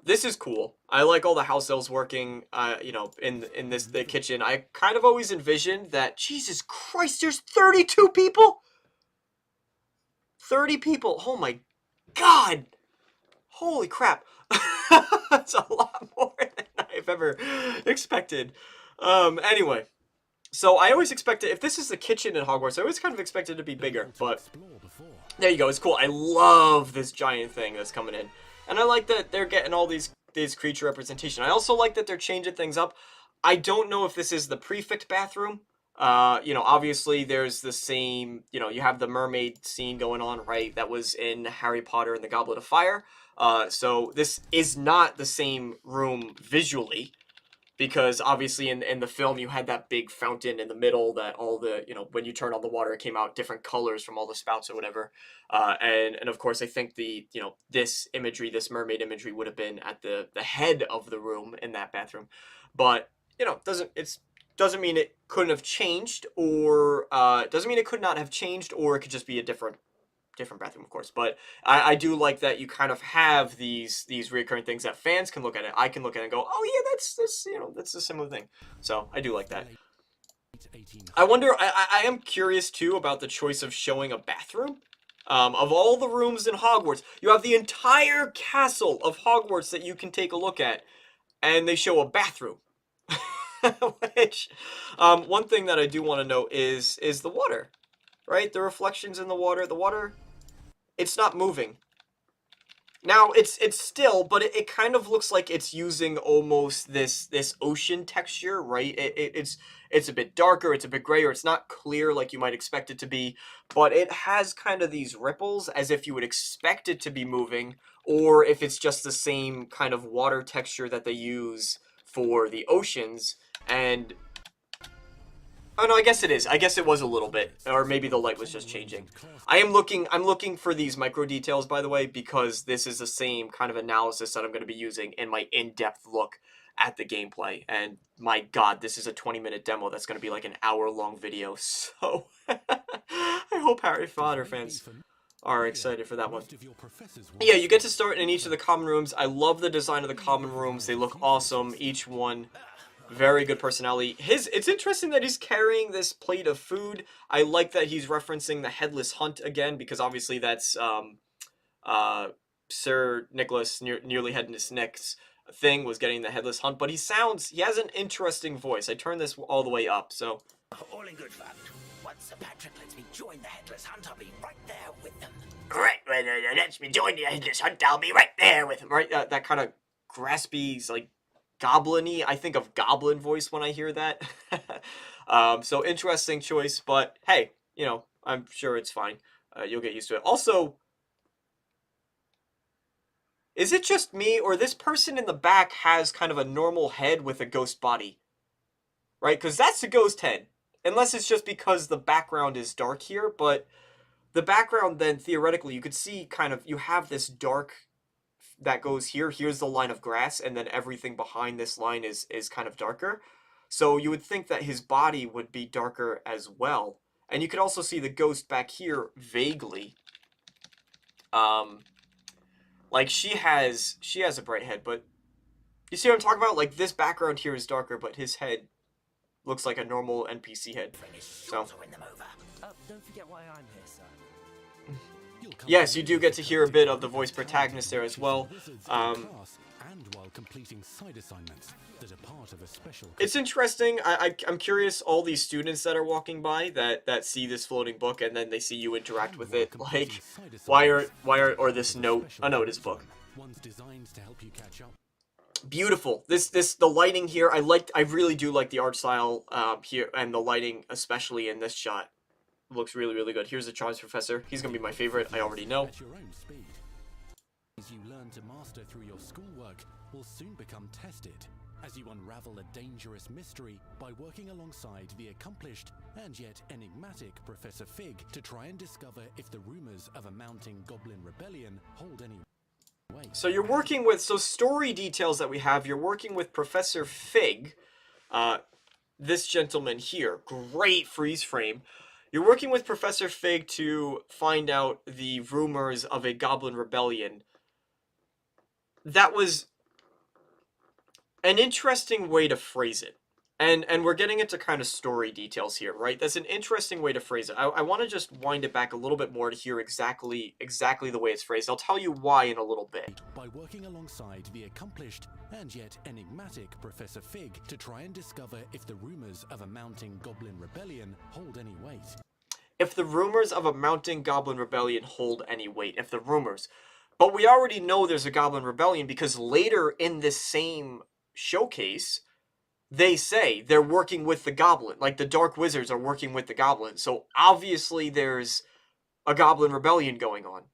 This is cool. I like all the house elves working, in the kitchen. I kind of always envisioned that, Jesus Christ, there's 32 people? 30 people. Oh my God. Holy crap. That's a lot more than I've ever expected. Anyway. So I always expected, if this is the kitchen in Hogwarts, I always kind of expected it to be bigger, but there you go. It's cool. I love this giant thing that's coming in, and I like that they're getting all these creature representation. I also like that they're changing things up. I don't know if this is the prefect bathroom. Obviously there's the same, you have the mermaid scene going on, right? That was in Harry Potter and the Goblet of Fire. So this is not the same room visually, because obviously in the film you had that big fountain in the middle that all the, when you turn on the water, it came out different colors from all the spouts or whatever. And of course I think this imagery, this mermaid imagery, would have been at the head of the room in that bathroom. But, doesn't mean it couldn't have changed, or doesn't mean it could not have changed, or it could just be a different bathroom, of course. But I do like that you kind of have these recurring things that fans can look at it. I can look at it and go, oh yeah, that's a similar thing. So I do like that. I wonder, I am curious too about the choice of showing a bathroom. Of all the rooms in Hogwarts, you have the entire castle of Hogwarts that you can take a look at, and they show a bathroom. Which, one thing that I do want to note is the water, right? The reflections in the water, it's not moving. Now, it's still, but it kind of looks like it's using almost this ocean texture, right? It's a bit darker, it's a bit grayer, it's not clear like you might expect it to be, but it has kind of these ripples as if you would expect it to be moving, or if it's just the same kind of water texture that they use for the oceans. And oh no, I guess it is. I guess it was a little bit, or maybe the light was just changing. I'm looking for these micro details, by the way, because this is the same kind of analysis that I'm going to be using in my in-depth look at the gameplay. And my God, this is a 20-minute demo that's going to be like an hour-long video. So I hope Harry Potter fans are excited for that one. Yeah, you get to start in each of the common rooms. I love the design of the common rooms. They look awesome. Each one, very good personality. It's interesting that he's carrying this plate of food. I like that he's referencing the Headless Hunt again, because obviously that's Sir Nicholas Nearly Headless Nick's thing, was getting the Headless Hunt. But he has an interesting voice. I turned this all the way up, so. All in good fact. Once Sir Patrick lets me join the Headless Hunt, I'll be right there with them. Right, lets me join the Headless Hunt, I'll be right there with him. Right, that kind of graspy, like, goblin-y. I think of goblin voice when I hear that. So interesting choice, but hey, I'm sure it's fine. You'll get used to it. Also, is it just me, or this person in the back has kind of a normal head with a ghost body? Right, because that's a ghost head. Unless it's just because the background is dark here, but the background then, theoretically, you could see kind of, you have this dark that goes here. Here's the line of grass, and then everything behind this line is kind of darker. So you would think that his body would be darker as well. And you can also see the ghost back here vaguely. Like she has a bright head, but you see what I'm talking about? Like this background here is darker, but his head looks like a normal NPC head. So Don't forget why I'm here, sir. yes, you do get to hear a bit of the voice protagonist there as well. And while completing side assignments that are part of a special. It's interesting. I'm curious. All these students that are walking by that see this floating book and then they see you interact with it. Like, why are or this note? Oh no, it is a book. One's designed to help you catch up. Beautiful. The lighting here. I really do like the art style here, and the lighting especially in this shot looks really, really good. Here's the Charms Professor. He's gonna be my favorite. I already know. At your own speed. As you learn to master through your schoolwork will soon become tested as you unravel a dangerous mystery by working alongside the accomplished and yet enigmatic Professor Fig to try and discover if the rumors of a mounting goblin rebellion hold any weight. So you're working with, story details that we have, you're working with Professor Fig, this gentleman here. Great freeze frame. You're working with Professor Fig to find out the rumors of a goblin rebellion. That was an interesting way to phrase it. And we're getting into kind of story details here, right? That's an interesting way to phrase it. I want to just wind it back a little bit more to hear exactly the way it's phrased. I'll tell you why in a little bit. By working alongside the accomplished and yet enigmatic Professor Fig to try and discover if the rumors of a mounting goblin rebellion hold any weight. If the rumors of a mounting goblin rebellion hold any weight. If the rumors. But we already know there's a goblin rebellion because later in this same showcase, they say they're working with the goblin. Like the Dark Wizards are working with the goblin. So obviously there's a goblin rebellion going on.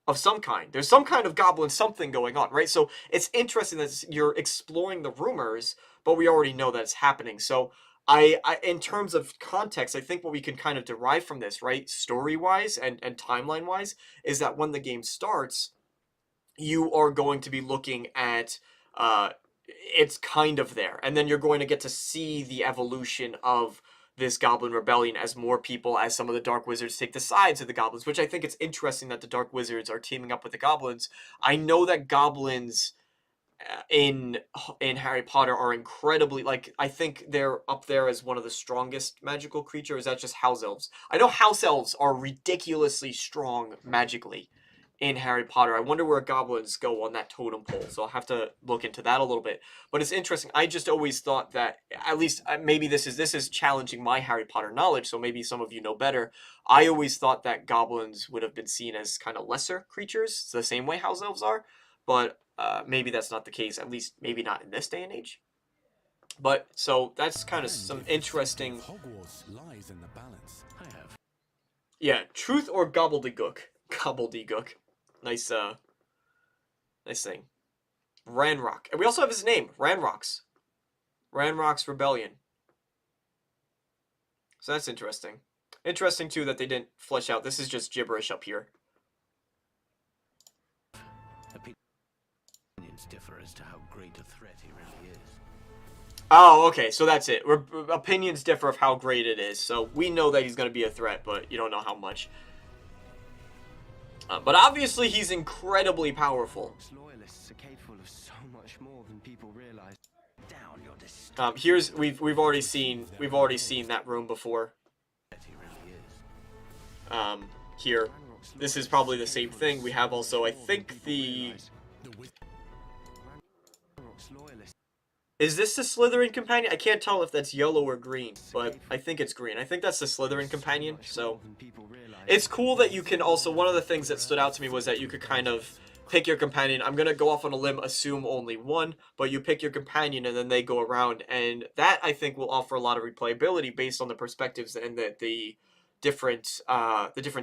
Of some kind. There's some kind of goblin something going on, right? So it's interesting that you're exploring the rumors, but we already know that it's happening. So I in terms of context, I think what we can kind of derive from this, right, story-wise and timeline-wise, is that when the game starts, you are going to be looking at, it's kind of there. And then you're going to get to see the evolution of this Goblin Rebellion as more people, as some of the Dark Wizards take the sides of the Goblins, which I think it's interesting that the Dark Wizards are teaming up with the Goblins. I know that Goblins in Harry Potter are incredibly, like, I think they're up there as one of the strongest magical creatures. Is that just house elves? I know house elves are ridiculously strong magically in Harry Potter. I wonder where goblins go on that totem pole, so I'll have to look into that a little bit. But it's interesting. I just always thought that, at least maybe this is challenging my Harry Potter knowledge, so maybe some of you know better. I always thought that goblins would have been seen as kind of lesser creatures, the same way house elves are, but maybe that's not the case, at least maybe not in this day and age. But, so, that's kind of some interesting... Hogwarts lies in the balance. I have. Yeah, truth or gobbledygook. Gobbledygook. Nice, nice thing. Ranrock. And we also have his name, Ranrock's. Ranrock's Rebellion. So that's interesting. Interesting, too, that they didn't flesh out. This is just gibberish up here. Opinions differ as to how great a threat he really is. Oh, okay, so that's it. Opinions differ of how great it is. So we know that he's going to be a threat, but you don't know how much. But obviously he's incredibly powerful. Loyalists are capable of so much more than people realize. Down your Here's we've already seen that room before. Here, this is probably the same thing. We have also, I think, the. Is this the Slytherin companion? I can't tell if that's yellow or green, but I think it's green. I think that's the Slytherin companion, so... It's cool that you can also... One of the things that stood out to me was that you could kind of pick your companion. I'm going to go off on a limb, assume only one, but you pick your companion and then they go around, and that, I think, will offer a lot of replayability based on the perspectives and the different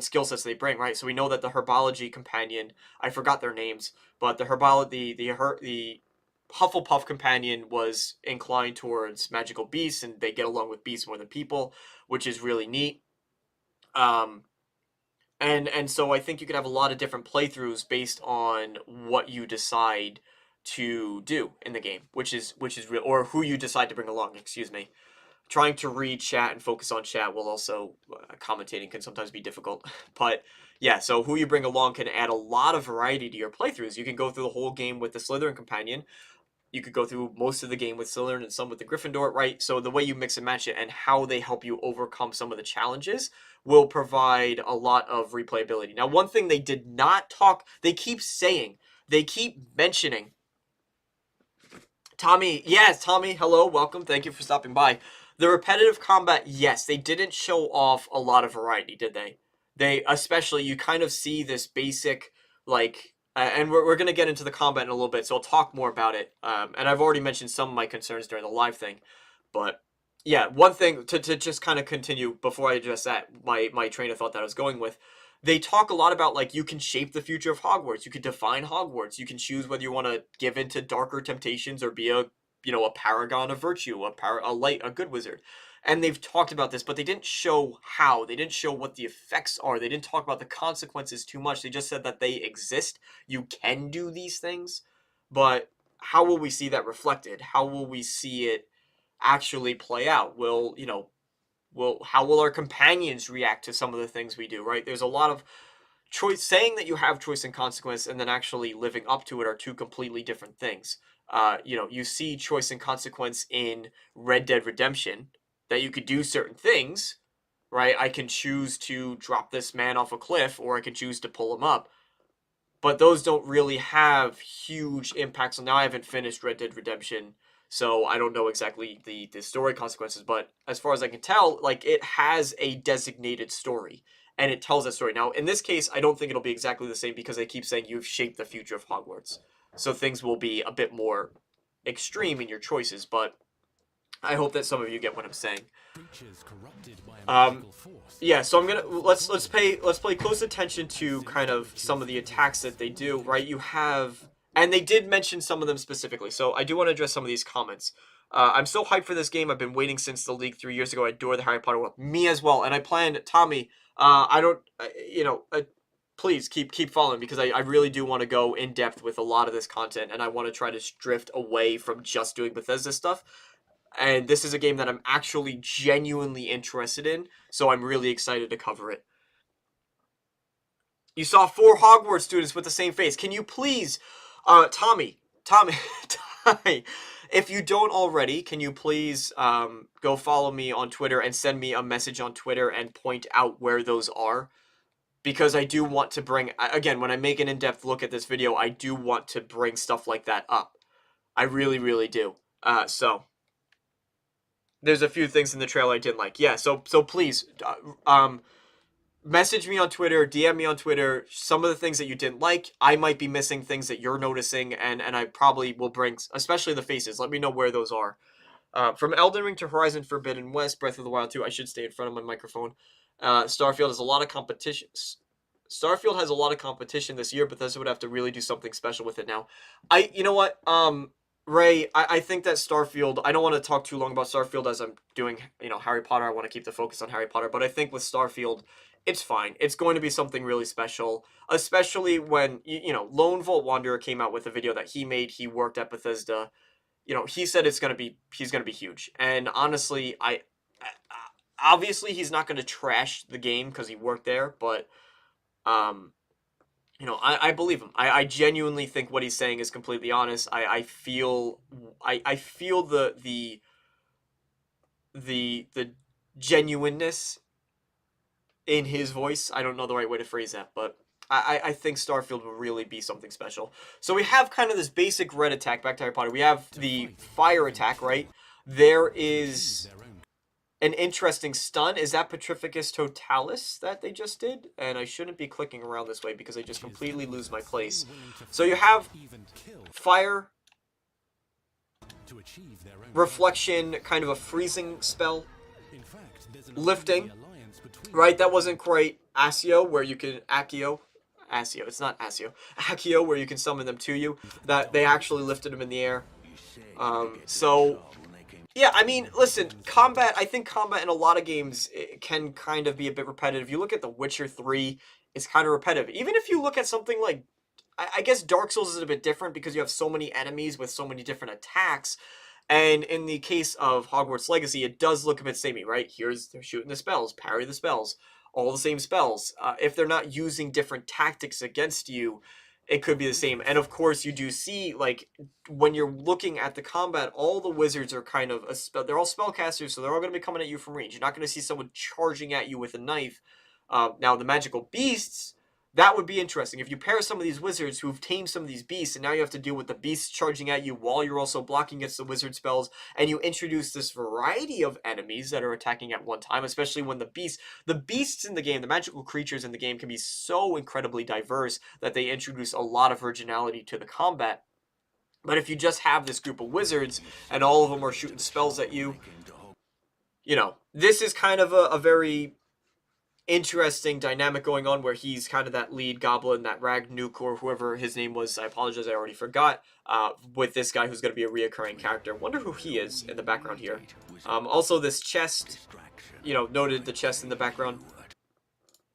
skill sets they bring, right? So we know that the Herbology companion... I forgot their names, but the the Hufflepuff companion was inclined towards magical beasts, and they get along with beasts more than people, which is really neat. And And so I think you could have a lot of different playthroughs based on what you decide to do in the game, which is real, or who you decide to bring along, excuse me. Trying to read chat and focus on chat while also commentating can sometimes be difficult. But yeah, so who you bring along can add a lot of variety to your playthroughs. You can go through the whole game with the Slytherin companion. You could go through most of the game with Slytherin and some with the Gryffindor, right? So the way you mix and match it and how they help you overcome some of the challenges will provide a lot of replayability. Now, one thing they did not talk, they keep mentioning. Tommy, yes, Tommy, hello, welcome, thank you for stopping by. The repetitive combat, yes, they didn't show off a lot of variety, did they? They, especially, you kind of see this basic, like, and we're going to get into the combat in a little bit, so I'll talk more about it. And I've already mentioned some of my concerns during the live thing. But, yeah, one thing, to just kind of continue, before I address that, my train of thought that I was going with, they talk a lot about, like, you can shape the future of Hogwarts. You can define Hogwarts. You can choose whether you want to give in to darker temptations or be a paragon of virtue, a good wizard. And they've talked about this, but they didn't show how. They didn't show what the effects are. They didn't talk about the consequences too much. They just said that they exist. You can do these things. But how will we see that reflected? How will we see it actually play out? How will our companions react to some of the things we do, right? There's a lot of choice. Saying that you have choice and consequence and then actually living up to it are two completely different things. You see choice and consequence in Red Dead Redemption, that you could do certain things, right? I can choose to drop this man off a cliff, or I can choose to pull him up. But those don't really have huge impacts. Now, I haven't finished Red Dead Redemption, so I don't know exactly the story consequences, but as far as I can tell, like, it has a designated story, and it tells that story. Now, in this case, I don't think it'll be exactly the same, because they keep saying you've shaped the future of Hogwarts. So things will be a bit more extreme in your choices, but I hope that some of you get what I'm saying. Yeah, so I'm gonna let's play close attention to kind of some of the attacks that they do, right? You have, and they did mention some of them specifically, so I do want to address some of these comments. I'm so hyped for this game. I've been waiting since the leak 3 years ago. I adore the Harry Potter world. Me as well, and I planned, Tommy, please keep following, because I really do want to go in depth with a lot of this content, and I want to try to drift away from just doing Bethesda stuff. And this is a game that I'm actually genuinely interested in, so I'm really excited to cover it. You saw 4 Hogwarts students with the same face. Can you please, Tommy, if you don't already, can you please go follow me on Twitter and send me a message on Twitter and point out where those are? Because I do want to bring, again, when I make an in-depth look at this video, I do want to bring stuff like that up. I really, really do. So there's a few things in the trailer I didn't like. Yeah, so please, message me on Twitter, DM me on Twitter, some of the things that you didn't like. I might be missing things that you're noticing, and I probably will bring, especially the faces. Let me know where those are. From Elden Ring to Horizon Forbidden West, Breath of the Wild 2, I should stay in front of my microphone. Starfield has a lot of competition. Starfield has a lot of competition this year, but Bethesda would have to really do something special with it now. You know what, Ray, I think that Starfield, I don't want to talk too long about Starfield as I'm doing, Harry Potter. I want to keep the focus on Harry Potter, but I think with Starfield, it's fine. It's going to be something really special, especially when, Lone Vault Wanderer came out with a video that he made. He worked at Bethesda. He said he's going to be huge. And honestly, obviously he's not going to trash the game because he worked there, but, I believe him. I genuinely think what he's saying is completely honest. I feel the genuineness in his voice. I don't know the right way to phrase that, but I think Starfield will really be something special. So we have kind of this basic red attack, back to Harry Potter. We have the fire attack, right? There is an interesting stun. Is that Petrificus Totalis that they just did? And I shouldn't be clicking around this way because I just completely lose my place. So you have fire, reflection, kind of a freezing spell, lifting, right? That wasn't quite Accio, where you can Accio, it's not Accio, Accio, where you can summon them to you. That they actually lifted them in the air. So Yeah, I mean, listen, combat, I think combat in a lot of games can kind of be a bit repetitive. You look at The Witcher 3, it's kind of repetitive. Even if you look at something like, I guess Dark Souls is a bit different because you have so many enemies with so many different attacks. And in the case of Hogwarts Legacy, it does look a bit samey, right? They're shooting the spells, parry the spells, all the same spells. If they're not using different tactics against you, it could be the same. And of course, you do see, like, when you're looking at the combat, all the wizards are kind of, they're all spellcasters, so they're all going to be coming at you from range. You're not going to see someone charging at you with a knife. Now, the magical beasts, that would be interesting. If you pair some of these wizards who've tamed some of these beasts, and now you have to deal with the beasts charging at you while you're also blocking against the wizard spells, and you introduce this variety of enemies that are attacking at one time, especially when the beasts in the game, the magical creatures in the game can be so incredibly diverse that they introduce a lot of originality to the combat. But if you just have this group of wizards, and all of them are shooting spells at you, you know, this is kind of a very interesting dynamic going on where he's kind of that lead goblin, that Ragnuk or whoever his name was. I apologize, I already forgot. With this guy who's going to be a reoccurring character. Wonder who he is in the background here. Also, this chest, you know, noted the chest in the background.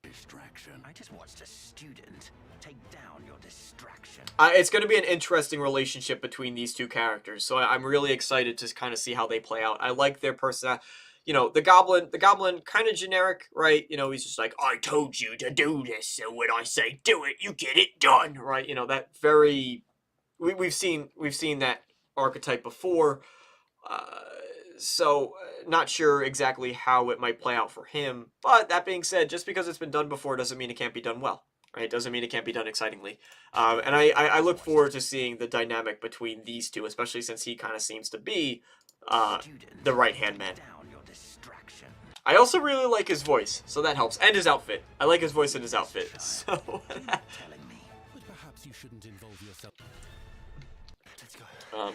I just watched a student take down your distraction. It's going to be an interesting relationship between these two characters, so I'm really excited to kind of see how they play out. I like their personality. You know, the goblin kind of generic, right? You know, he's just like, I told you to do this, so when I say do it, you get it done, right? You know, that very, we've seen that archetype before, so not sure exactly how it might play out for him. But that being said, just because it's been done before doesn't mean it can't be done well, right? It doesn't mean it can't be done excitingly. And I look forward to seeing the dynamic between these two, especially since he kind of seems to be the right-hand man. I also really like his voice, so that helps. And his outfit. I like his voice and his outfit. So Perhaps you shouldn't involve yourself.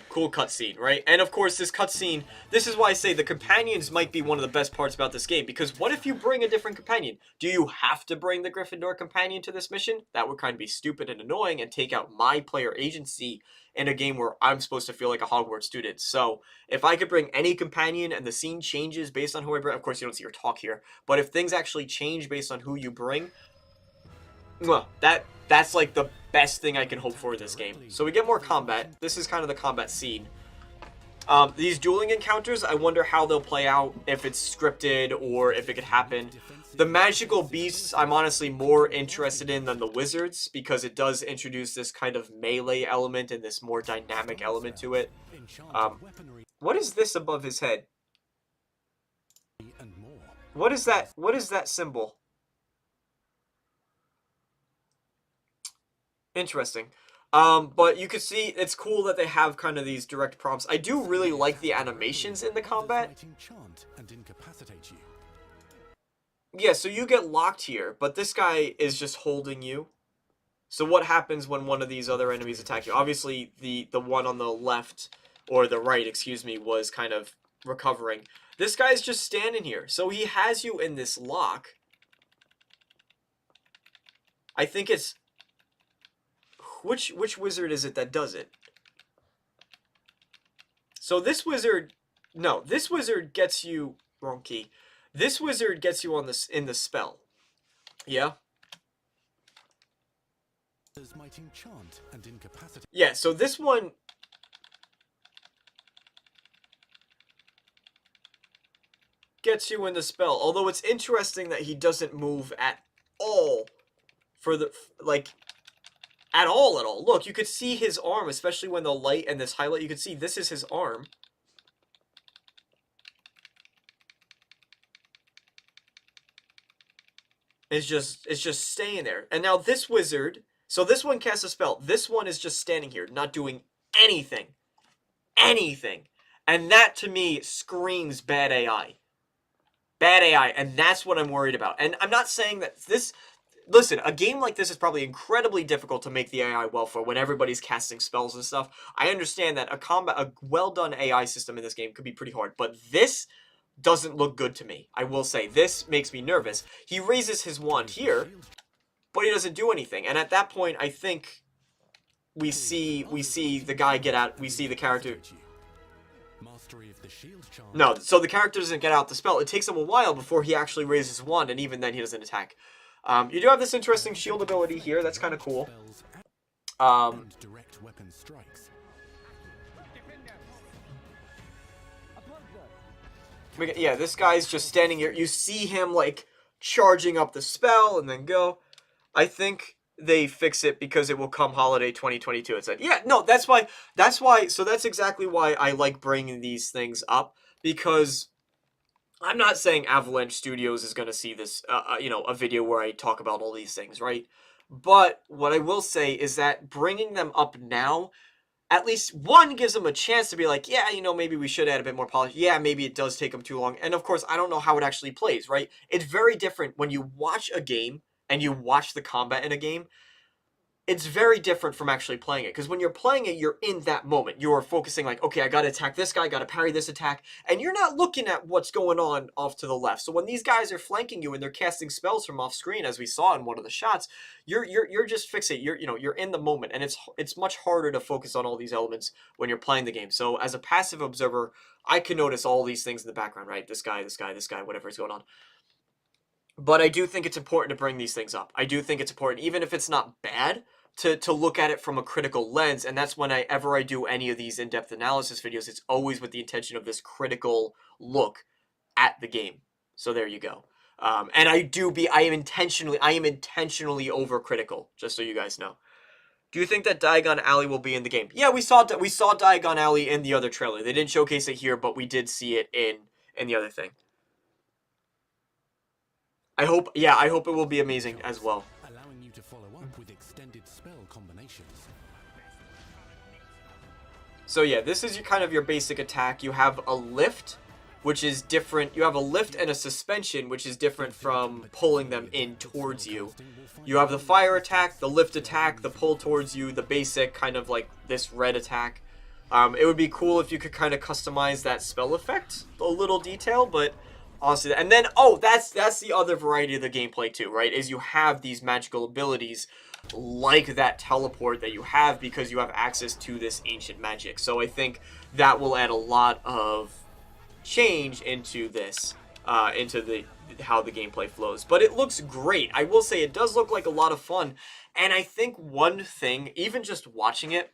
cool cutscene, right? And of course, this cutscene, this is why I say the companions might be one of the best parts about this game, because what if you bring a different companion? Do you have to bring the Gryffindor companion to this mission? That would kind of be stupid and annoying and take out my player agency in a game where I'm supposed to feel like a Hogwarts student. So if I could bring any companion and the scene changes based on who I bring, of course you don't see your talk here, but if things actually change based on who you bring, well, that's like the best thing I can hope for in this game. So we get more combat. This is kind of the combat scene. These dueling encounters, I wonder how they'll play out, if it's scripted or if it could happen. The magical beasts, I'm honestly more interested in than the wizards, because it does introduce this kind of melee element and this more dynamic element to it. What is this above his head? What is that? What is that symbol? Interesting. But you can see it's cool that they have kind of these direct prompts. I do really like the animations in the combat. Yeah, so you get locked here, but this guy is just holding you. So what happens when one of these other enemies attack you? Obviously, the one on the left, or the right, excuse me, was kind of recovering. This guy's just standing here. So he has you in this lock. I think it's... Which wizard is it that does it? So this wizard... No, this wizard gets you... Wrong key. This wizard gets you on this in the spell. Yeah? Yeah, so this one... gets you in the spell. Although it's interesting that he doesn't move at all for the... Like... At all. Look, you could see his arm, especially when the light and this highlight, you can see this is his arm. It's just staying there. And now this wizard, so this one casts a spell. This one is just standing here, not doing anything. Anything. And that, to me, screams bad AI. Bad AI, and that's what I'm worried about. And I'm not saying that this... Listen, a game like this is probably incredibly difficult to make the AI well for when everybody's casting spells and stuff. I understand that a well-done AI system in this game could be pretty hard, but this doesn't look good to me. I will say, this makes me nervous. He raises his wand here, but he doesn't do anything. And at that point, I think we see the guy get out, we see the character... No, so the character doesn't get out the spell. It takes him a while before he actually raises his wand, and even then he doesn't attack. You do have this interesting shield ability here. That's kind of cool. Direct weapon strikes. Yeah, this guy's just standing here. You see him, like, charging up the spell and then go. I think they fix it because it will come holiday 2022. It said, yeah, no, that's why, so that's exactly why I like bringing these things up, because I'm not saying Avalanche Studios is going to see this, you know, a video where I talk about all these things, right? But what I will say is that bringing them up now, at least one gives them a chance to be like, yeah, you know, maybe we should add a bit more polish. Yeah, maybe it does take them too long. And of course, I don't know how it actually plays, right? It's very different when you watch a game and you watch the combat in a game. It's very different from actually playing it. Because when you're playing it, you're in that moment. You're focusing like, okay, I got to attack this guy, got to parry this attack. And you're not looking at what's going on off to the left. So when these guys are flanking you and they're casting spells from off screen, as we saw in one of the shots, you're just fixated. You're in the moment. And it's much harder to focus on all these elements when you're playing the game. So as a passive observer, I can notice all these things in the background, right? This guy, whatever is going on. But I do think it's important to bring these things up. I do think it's important, even if it's not bad, to look at it from a critical lens. And that's whenever I do any of these in-depth analysis videos, it's always with the intention of this critical look at the game. So there you go. And I am intentionally overcritical, just so you guys know. Do you think that Diagon Alley will be in the game? Yeah, we saw Diagon Alley in the other trailer. They didn't showcase it here, but we did see it in the other thing. I hope it will be amazing as well. Allowing you to follow up with extended spell combinations. So yeah, this is your basic attack. You have a lift, which is different. You have a lift and a suspension, which is different from pulling them in towards you. You have the fire attack, the lift attack, the pull towards you, the basic kind of like this red attack. It would be cool if you could kind of customize that spell effect, a little detail, but honestly, and then, that's the other variety of the gameplay too, right? Is you have these magical abilities like that teleport that you have because you have access to this ancient magic. So I think that will add a lot of change into this, into how the gameplay flows. But it looks great. I will say it does look like a lot of fun. And I think one thing, even just watching it,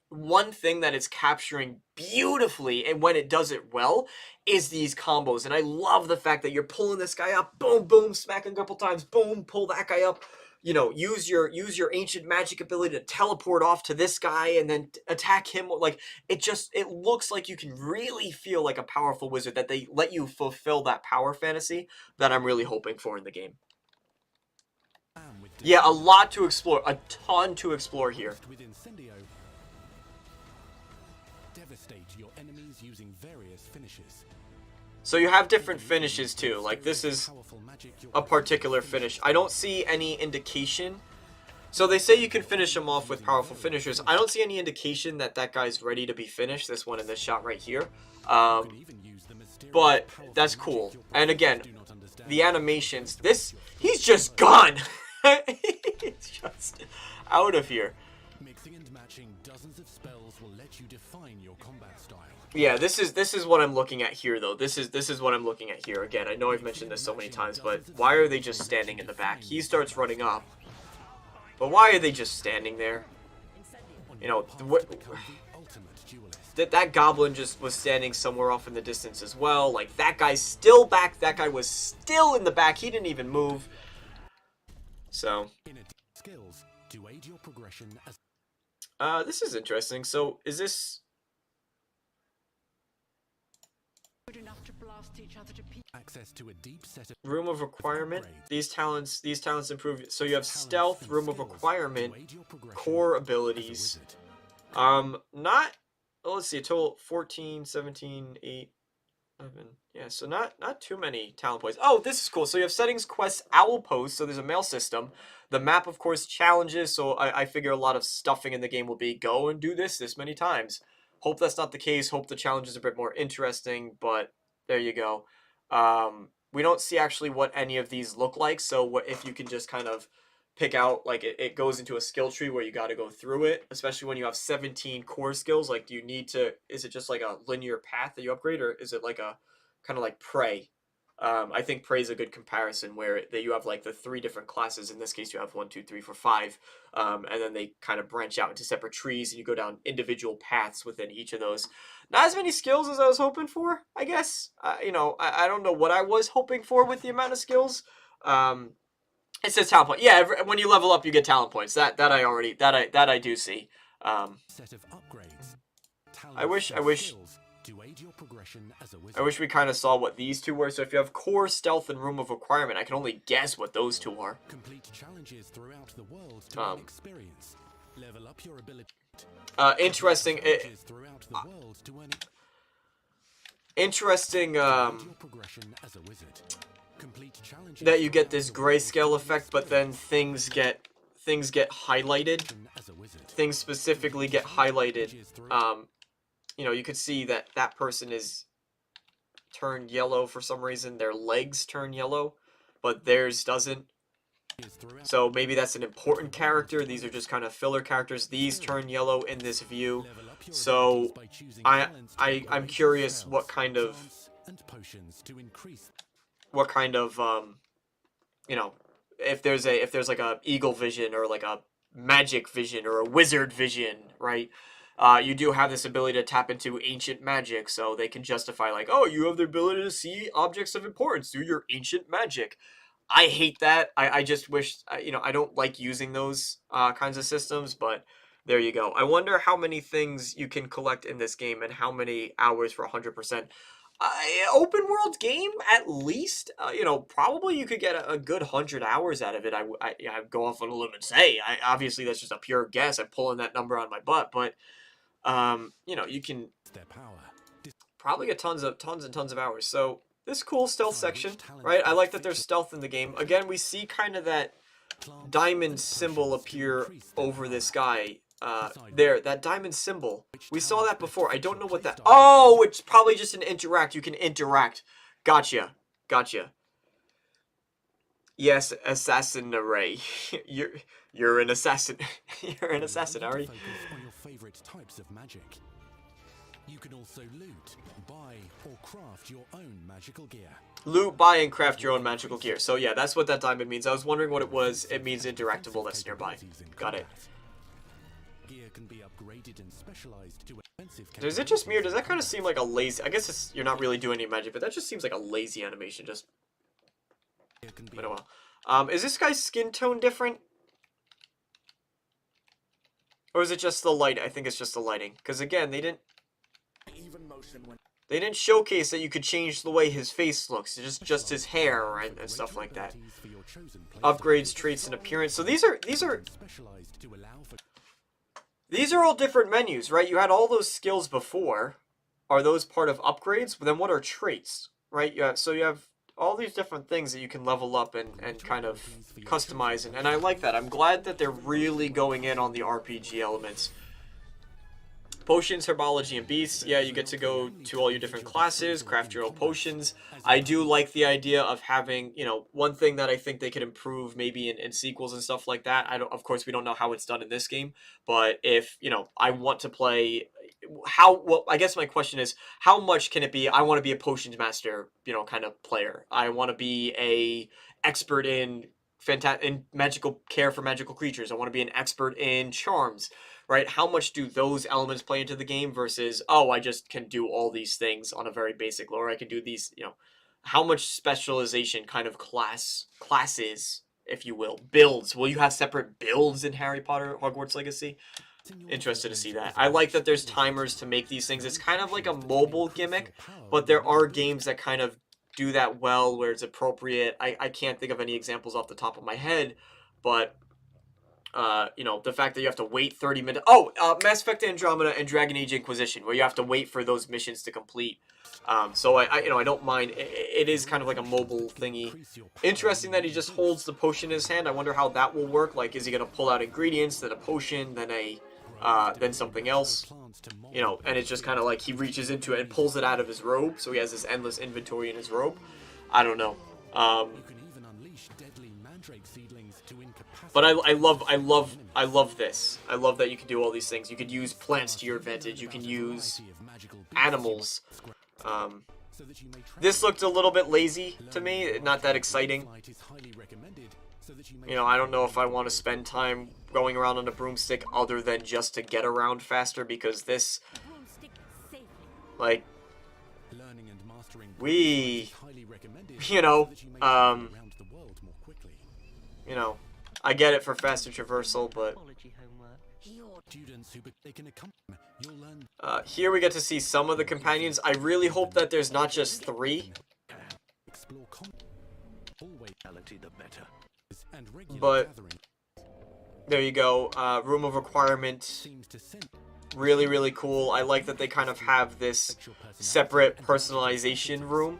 one thing that it's capturing beautifully, and when it does it well, is these combos. And I love the fact that you're pulling this guy up, boom, boom, smack him a couple times, boom, pull that guy up. You know, use your ancient magic ability to teleport off to this guy and then attack him. Like, it looks like you can really feel like a powerful wizard, that they let you fulfill that power fantasy that I'm really hoping for in the game. Yeah, a lot to explore, a ton to explore here. Devastate your enemies using various finishes. So you have different finishes too. Like, this is a particular finish. I don't see any indication. So they say you can finish them off with powerful finishers. I don't see any indication that that guy's ready to be finished. This one in this shot right here. But that's cool. And again, the animations. He's just gone. He's just out of here. Mixing and matching dozens of spells will let you define your combat style. Yeah, this is what I'm looking at here, though. This is what I'm looking at here. Again, I know I've mentioned this so many times, but why are they just standing in the back? He starts running up. But why are they just standing there? You know, that goblin just was standing somewhere off in the distance as well. Like, that guy's still back. That guy was still in the back. He didn't even move. So skills to aid your progression as this is interesting. So, is this access to a deep set of room of requirement? These talents improve. So you have stealth, room of requirement, core abilities. Let's see, a total 14, 17, 8, 11. Yeah, so not too many talent points. Oh, this is cool. So you have settings, quests, owl posts. So there's a mail system. The map, of course, challenges. So I figure a lot of stuffing in the game will be go and do this many times. Hope that's not the case. Hope the challenge is a bit more interesting, but there you go. We don't see actually what any of these look like, so if you can just kind of pick out, like, it goes into a skill tree where you got to go through it, especially when you have 17 core skills. Like, do you need to, is it just like a linear path that you upgrade, or is it like a kind of like Prey? I think Prey is a good comparison where that you have like the 3 different classes. In this case, you have 1, 2, 3, 4, 5, and then they kind of branch out into separate trees, and you go down individual paths within each of those. Not as many skills as I was hoping for, I guess. You know, I don't know what I was hoping for with the amount of skills. It says talent point. Yeah, when you level up, you get talent points. That I do see. Set of upgrades. I wish To aid your progression as a wizard. I wish we kind of saw what these 2 were. So if you have core, stealth, and room of requirement, I can only guess what those 2 are. Complete challenges throughout the world to gain experience. Level up your ability. Interesting. Interesting. That you get this grayscale effect, but then things get highlighted. Things specifically get highlighted. You know, you could see that that person is turned yellow for some reason. Their legs turn yellow, but theirs doesn't. So maybe that's an important character. These are just kind of filler characters. These turn yellow in this view. So I'm curious what kind of you know, if there's like a eagle vision or like a magic vision or a wizard vision, right? You do have this ability to tap into ancient magic, so they can justify like, oh, you have the ability to see objects of importance through your ancient magic. I hate that. I just wish, you know, I don't like using those kinds of systems, but there you go. I wonder how many things you can collect in this game and how many hours for 100%. Open world game, at least, you know, probably you could get a good 100 hours out of it. I go off on a limb and say, obviously that's just a pure guess. I'm pulling that number on my butt, but you know, you can probably get tons and tons of hours. So this cool stealth section, right? I like that there's stealth in the game. Again, we see kind of that diamond symbol appear over this guy. There, that diamond symbol. We saw that before. I don't know what that... Oh, it's probably just an interact. You can interact. Gotcha. Yes, assassin array. You're an assassin. You're an assassin, are you? Focus on your favorite types of magic. You can also loot, buy, or craft your own magical gear. Loot, buy, and craft your own magical gear. So yeah, that's what that diamond means. I was wondering what it was. It means interactable that's nearby. Got it. Gear can be upgraded and specialized to offensive. Is it just me, or does that kind of seem like a lazy... I guess you're not really doing any magic, but that just seems like a lazy animation. Just... Been a while. Is this guy's skin tone different? Or is it just the light? I think it's just the lighting. Because again, they didn't showcase that you could change the way his face looks. It's just his hair and stuff like that. Upgrades, traits, and appearance. So these are all different menus, right? You had all those skills before. Are those part of upgrades? But then what are traits, right? So you have all these different things that you can level up and kind of customize. And I like that. I'm glad that they're really going in on the RPG elements. Potions, herbology, and beasts. Yeah, you get to go to all your different classes, craft your own potions. I do like the idea of having, you know, one thing that I think they could improve maybe in sequels and stuff like that. Of course, we don't know how it's done in this game, but if, you know, I want to play, I guess my question is, how much can it be? I want to be a potions master, you know, kind of player. I want to be a expert in magical care for magical creatures. I want to be an expert in charms. Right? How much do those elements play into the game versus, oh, I just can do all these things on a very basic level, or I can do these, you know, how much specialization kind of classes, if you will, builds. Will you have separate builds in Harry Potter Hogwarts Legacy? Interested to see that. I like that there's timers to make these things. It's kind of like a mobile gimmick, but there are games that kind of do that well where it's appropriate. I can't think of any examples off the top of my head, but... you know, the fact that you have to wait 30 minutes. Oh, Mass Effect Andromeda and Dragon Age Inquisition, where you have to wait for those missions to complete. So you know, I don't mind. It is kind of like a mobile thingy. Interesting that he just holds the potion in his hand. I wonder how that will work. Like, is he gonna pull out ingredients, then a potion, then something else? You know, and it's just kind of like he reaches into it and pulls it out of his robe, so he has this endless inventory in his robe. I don't know. You can even unleash deadly mandrake seedlings to incapacitate But I love this. I love that you can do all these things. You could use plants to your advantage. You can use animals. This looked a little bit lazy to me. Not that exciting. You know, I don't know if I want to spend time going around on a broomstick other than just to get around faster, because this, like, you know, I get it for faster traversal, but here we get to see some of the companions. I really hope that there's not just 3. But there you go. Room of Requirement. Really, really cool. I like that they kind of have this separate personalization room.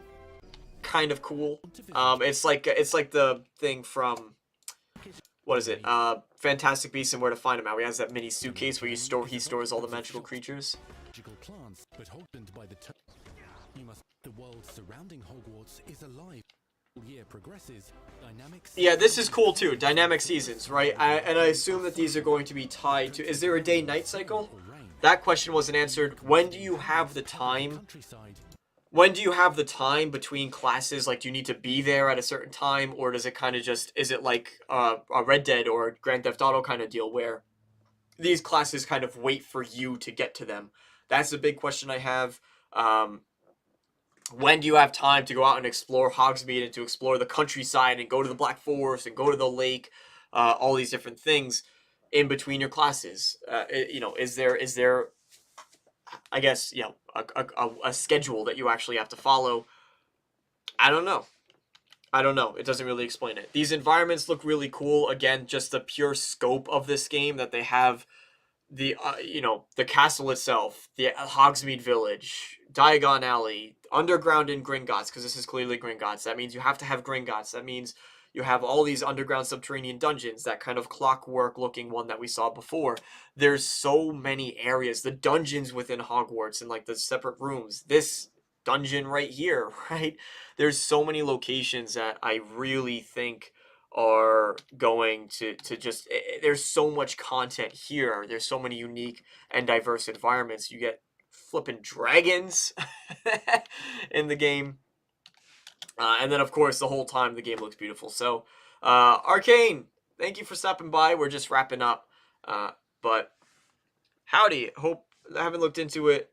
Kind of cool. It's like the thing from, what is it? Fantastic Beasts and Where to Find Them At. He has that mini suitcase where he stores all the magical creatures. The world surrounding Hogwarts is alive. Year progresses, yeah, this is cool too. Dynamic seasons, right? And I assume that these are going to be tied to... Is there a day-night cycle? That question wasn't answered. When do you have the time? When do you have the time between classes? Like, do you need to be there at a certain time? Or does it kind of just... Is it like a Red Dead or Grand Theft Auto kind of deal where these classes kind of wait for you to get to them? That's a big question I have. When do you have time to go out and explore Hogsmeade and to explore the countryside and go to the Black Forest and go to the lake? All these different things in between your classes. You know, is there, I guess, you know, a schedule that you actually have to follow? I don't know. It doesn't really explain it. These environments look really cool. Again, just the pure scope of this game that they have. The you know, the castle itself, the Hogsmeade Village, Diagon Alley, underground in Gringotts, because this is clearly Gringotts. That means you have to have Gringotts. That means you have all these underground subterranean dungeons, that kind of clockwork looking one that we saw before. There's so many areas, the dungeons within Hogwarts and like the separate rooms. This dungeon right here, right? There's so many locations that I really think are going to just... There's so much content here. There's so many unique and diverse environments. You get flipping dragons in the game. And then, of course, the whole time the game looks beautiful. So, Arcane, thank you for stopping by. We're just wrapping up. But, howdy. Hope I haven't looked into it.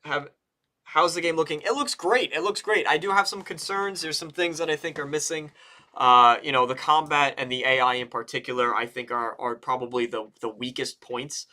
How's the game looking? It looks great. It looks great. I do have some concerns. There's some things that I think are missing. You know, the combat and the AI in particular, I think are probably the weakest points.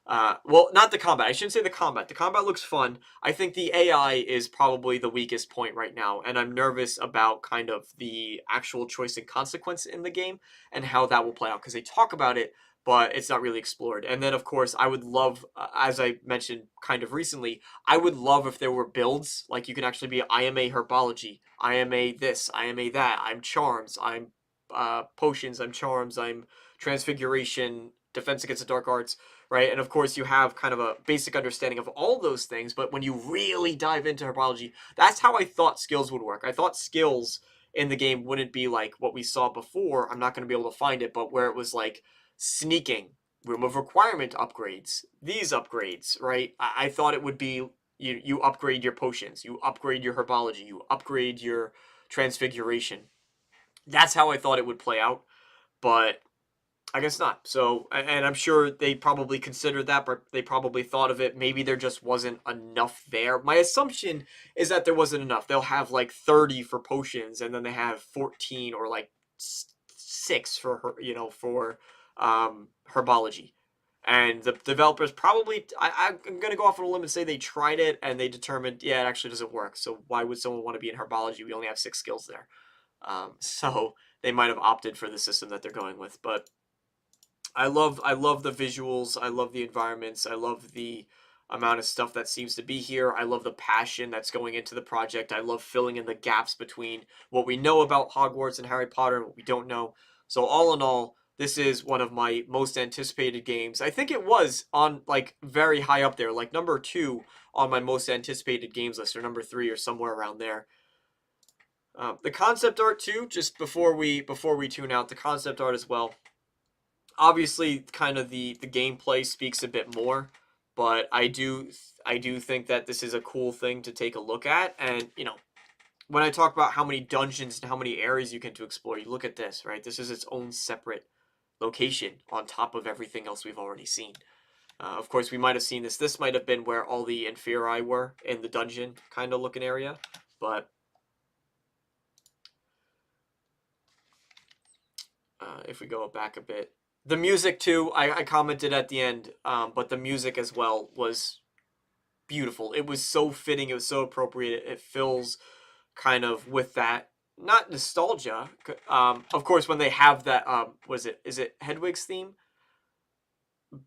Well, not the combat. I shouldn't say the combat. The combat looks fun. I think the AI is probably the weakest point right now, and I'm nervous about kind of the actual choice and consequence in the game and how that will play out, because they talk about it, but it's not really explored. And then, of course, I would love, as I mentioned kind of recently, I would love if there were builds. Like, you can actually be, I am a herbology, I am a this, I am a that, I'm charms, I'm potions, I'm charms, I'm transfiguration, defense against the dark arts, right? And of course, you have kind of a basic understanding of all those things, but when you really dive into herbology, that's how I thought skills would work. I thought skills in the game wouldn't be like what we saw before. I'm not going to be able to find it, but where it was like sneaking, room of requirement upgrades, these upgrades, right? I thought it would be you upgrade your potions, you upgrade your herbology, you upgrade your transfiguration. That's how I thought it would play out, but I guess not. So, and I'm sure they probably considered that, but they probably thought of it. Maybe there just wasn't enough there. My assumption is that there wasn't enough. They'll have like 30 for potions, and then they have 14 or like 6 for herbology. And the developers probably, I'm going to go off on a limb and say they tried it and they determined, yeah, it actually doesn't work. So why would someone want to be in herbology? We only have 6 skills there. So they might have opted for the system that they're going with. But I love the visuals. I love the environments. I love the amount of stuff that seems to be here. I love the passion that's going into the project. I love filling in the gaps between what we know about Hogwarts and Harry Potter and what we don't know. So all in all, this is one of my most anticipated games. I think it was on like very high up there, like number 2 on my most anticipated games list, or number 3 or somewhere around there. The concept art too, just before we tune out, the concept art as well. obviously kind of the gameplay speaks a bit more, but I do think that this is a cool thing to take a look at. And, you know, when I talk about how many dungeons and how many areas you get to explore, you look at this, right? This is its own separate location on top of everything else we've already seen. Of course, we might have seen this. This might have been where all the Inferi were in the dungeon kind of looking area. But if we go back a bit, the music too, I commented at the end, but the music as well was beautiful. It was so fitting. It was so appropriate. It fills kind of with that, not nostalgia. Of course, when they have that, is it Hedwig's theme?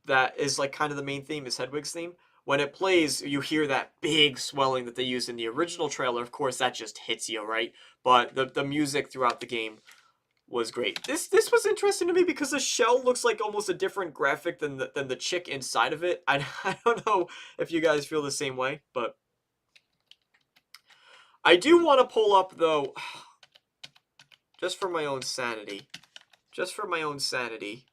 That is like kind of the main theme, is Hedwig's theme. When it plays, you hear that big swelling that they used in the original trailer. Of course, that just hits you, right? But the music throughout the game was great. This was interesting to me because the shell looks like almost a different graphic than the chick inside of it. I don't know if you guys feel the same way, but I do want to pull up, though, just for my own sanity. Just for my own sanity.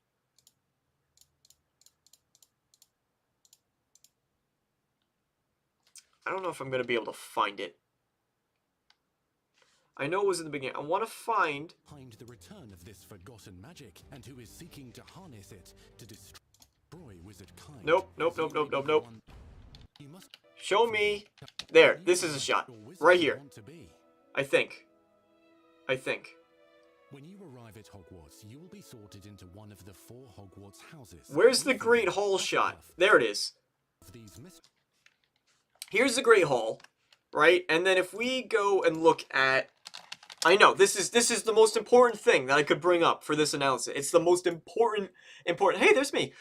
I don't know if I'm going to be able to find it. I know it was in the beginning. I want to find the return of this forgotten magic and who is seeking to harness it to destroy wizard kind. Nope. Show me. There, this is a shot. Right here. I think. When you arrive at Hogwarts, you will be sorted into one of the 4 Hogwarts houses. Where's the Great Hall shot? There it is. Here's the Great Hall, right? And then if we go and look at, I know this is the most important thing that I could bring up for this analysis. It's the most important. Hey, there's me.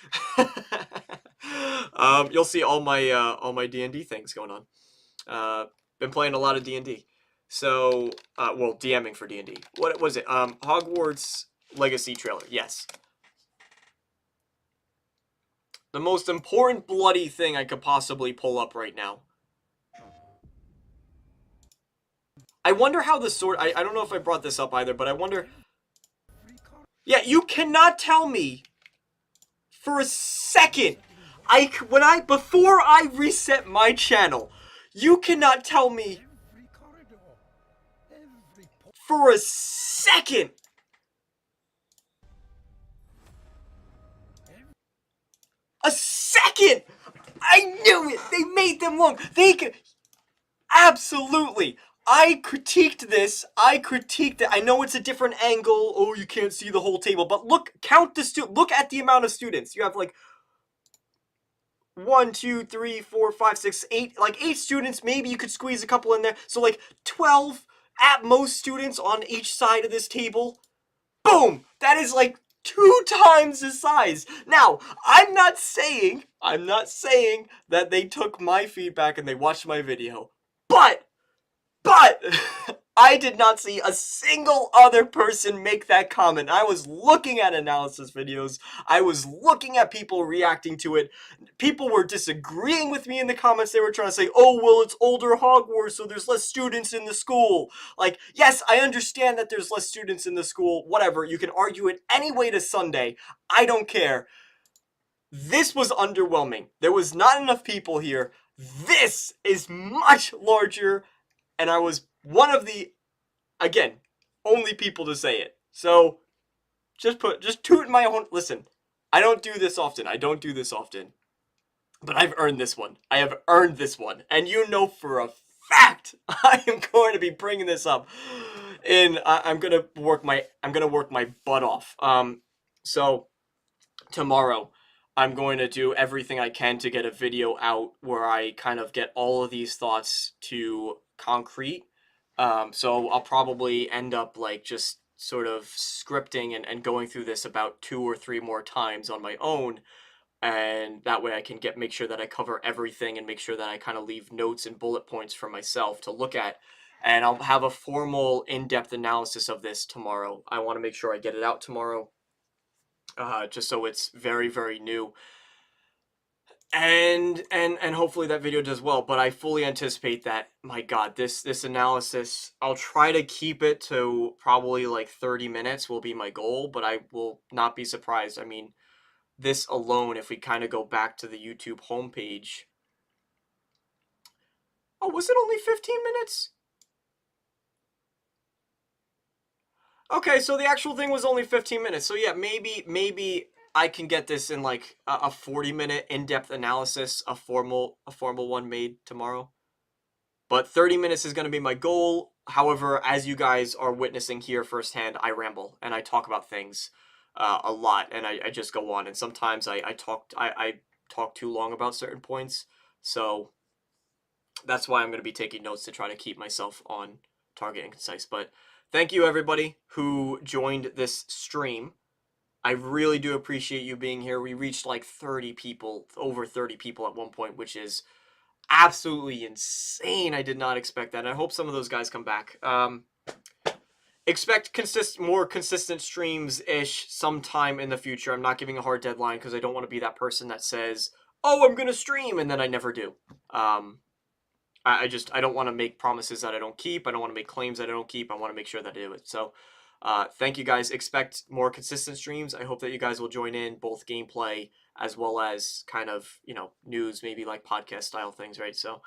You'll see all my D&D things going on. Been playing a lot of D&D. So, well, DMing for D&D. What was it? Hogwarts Legacy trailer. Yes. The most important bloody thing I could possibly pull up right now. I wonder how the sword... I don't know if I brought this up either, but I wonder... Yeah, you cannot tell me for a second. Before I reset my channel, you cannot tell me for a second. A second! I knew it! They made them long. They could... Absolutely. I critiqued this. I critiqued it. I know it's a different angle. Oh, you can't see the whole table. But look, count the look at the amount of students. You have like 1, 2, 3, 4, 5, 6, 8. Like 8 students. Maybe you could squeeze a couple in there. So like 12 at most students on each side of this table. Boom! That is like 2 times the size. Now, I'm not saying that they took my feedback and they watched my video. But I did not see a single other person make that comment. I was looking at analysis videos. I was looking at people reacting to it. People were disagreeing with me in the comments. They were trying to say, oh, well, it's older Hogwarts, so there's less students in the school. Like, yes, I understand that there's less students in the school. Whatever. You can argue it any way to Sunday. I don't care. This was underwhelming. There was not enough people here. This is much larger, and I was one of the, again, only people to say it. So, just toot my own, listen, I don't do this often. But I've earned this one. I have earned this one. And you know for a fact, I am going to be bringing this up. And I'm going to work my butt off. So, tomorrow, I'm going to do everything I can to get a video out where I kind of get all of these thoughts to concrete. So I'll probably end up like just sort of scripting and going through this about 2 or 3 more times on my own. And that way I can make sure that I cover everything and make sure that I kind of leave notes and bullet points for myself to look at. And I'll have a formal in-depth analysis of this tomorrow. I want to make sure I get it out tomorrow. Just so it's very, very new. And hopefully that video does well, but I fully anticipate that, my god, this analysis, I'll try to keep it to probably like 30 minutes will be my goal, but I will not be surprised. I mean, this alone, if we kind of go back to the YouTube homepage. Oh, was it only 15 minutes? Okay, so the actual thing was only 15 minutes. So yeah, maybe I can get this in like a 40-minute in-depth analysis, a formal one made tomorrow. But 30 minutes is going to be my goal. However, as you guys are witnessing here firsthand, I ramble and I talk about things a lot, and I just go on. And sometimes I talk too long about certain points. So that's why I'm going to be taking notes to try to keep myself on target and concise. But thank you, everybody who joined this stream. I really do appreciate you being here. We reached like 30 people, over 30 people at one point, which is absolutely insane. I did not expect that. And I hope some of those guys come back. Expect more consistent streams-ish sometime in the future. I'm not giving a hard deadline because I don't want to be that person that says, oh, I'm going to stream, and then I never do. I don't want to make promises that I don't keep. I don't want to make claims that I don't keep. I want to make sure that I do it. So thank you guys. Expect more consistent streams. I hope that you guys will join in, both gameplay as well as kind of, you know, news, maybe like podcast style things, right? So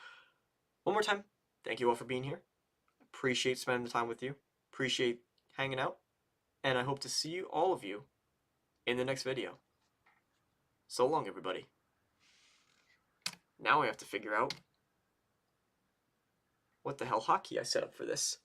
one more time, thank you all for being here. Appreciate spending the time with you. Appreciate hanging out. And I hope to see you, all of you, in the next video. So long, everybody. Now I have to figure out what the hell hotkey I set up for this.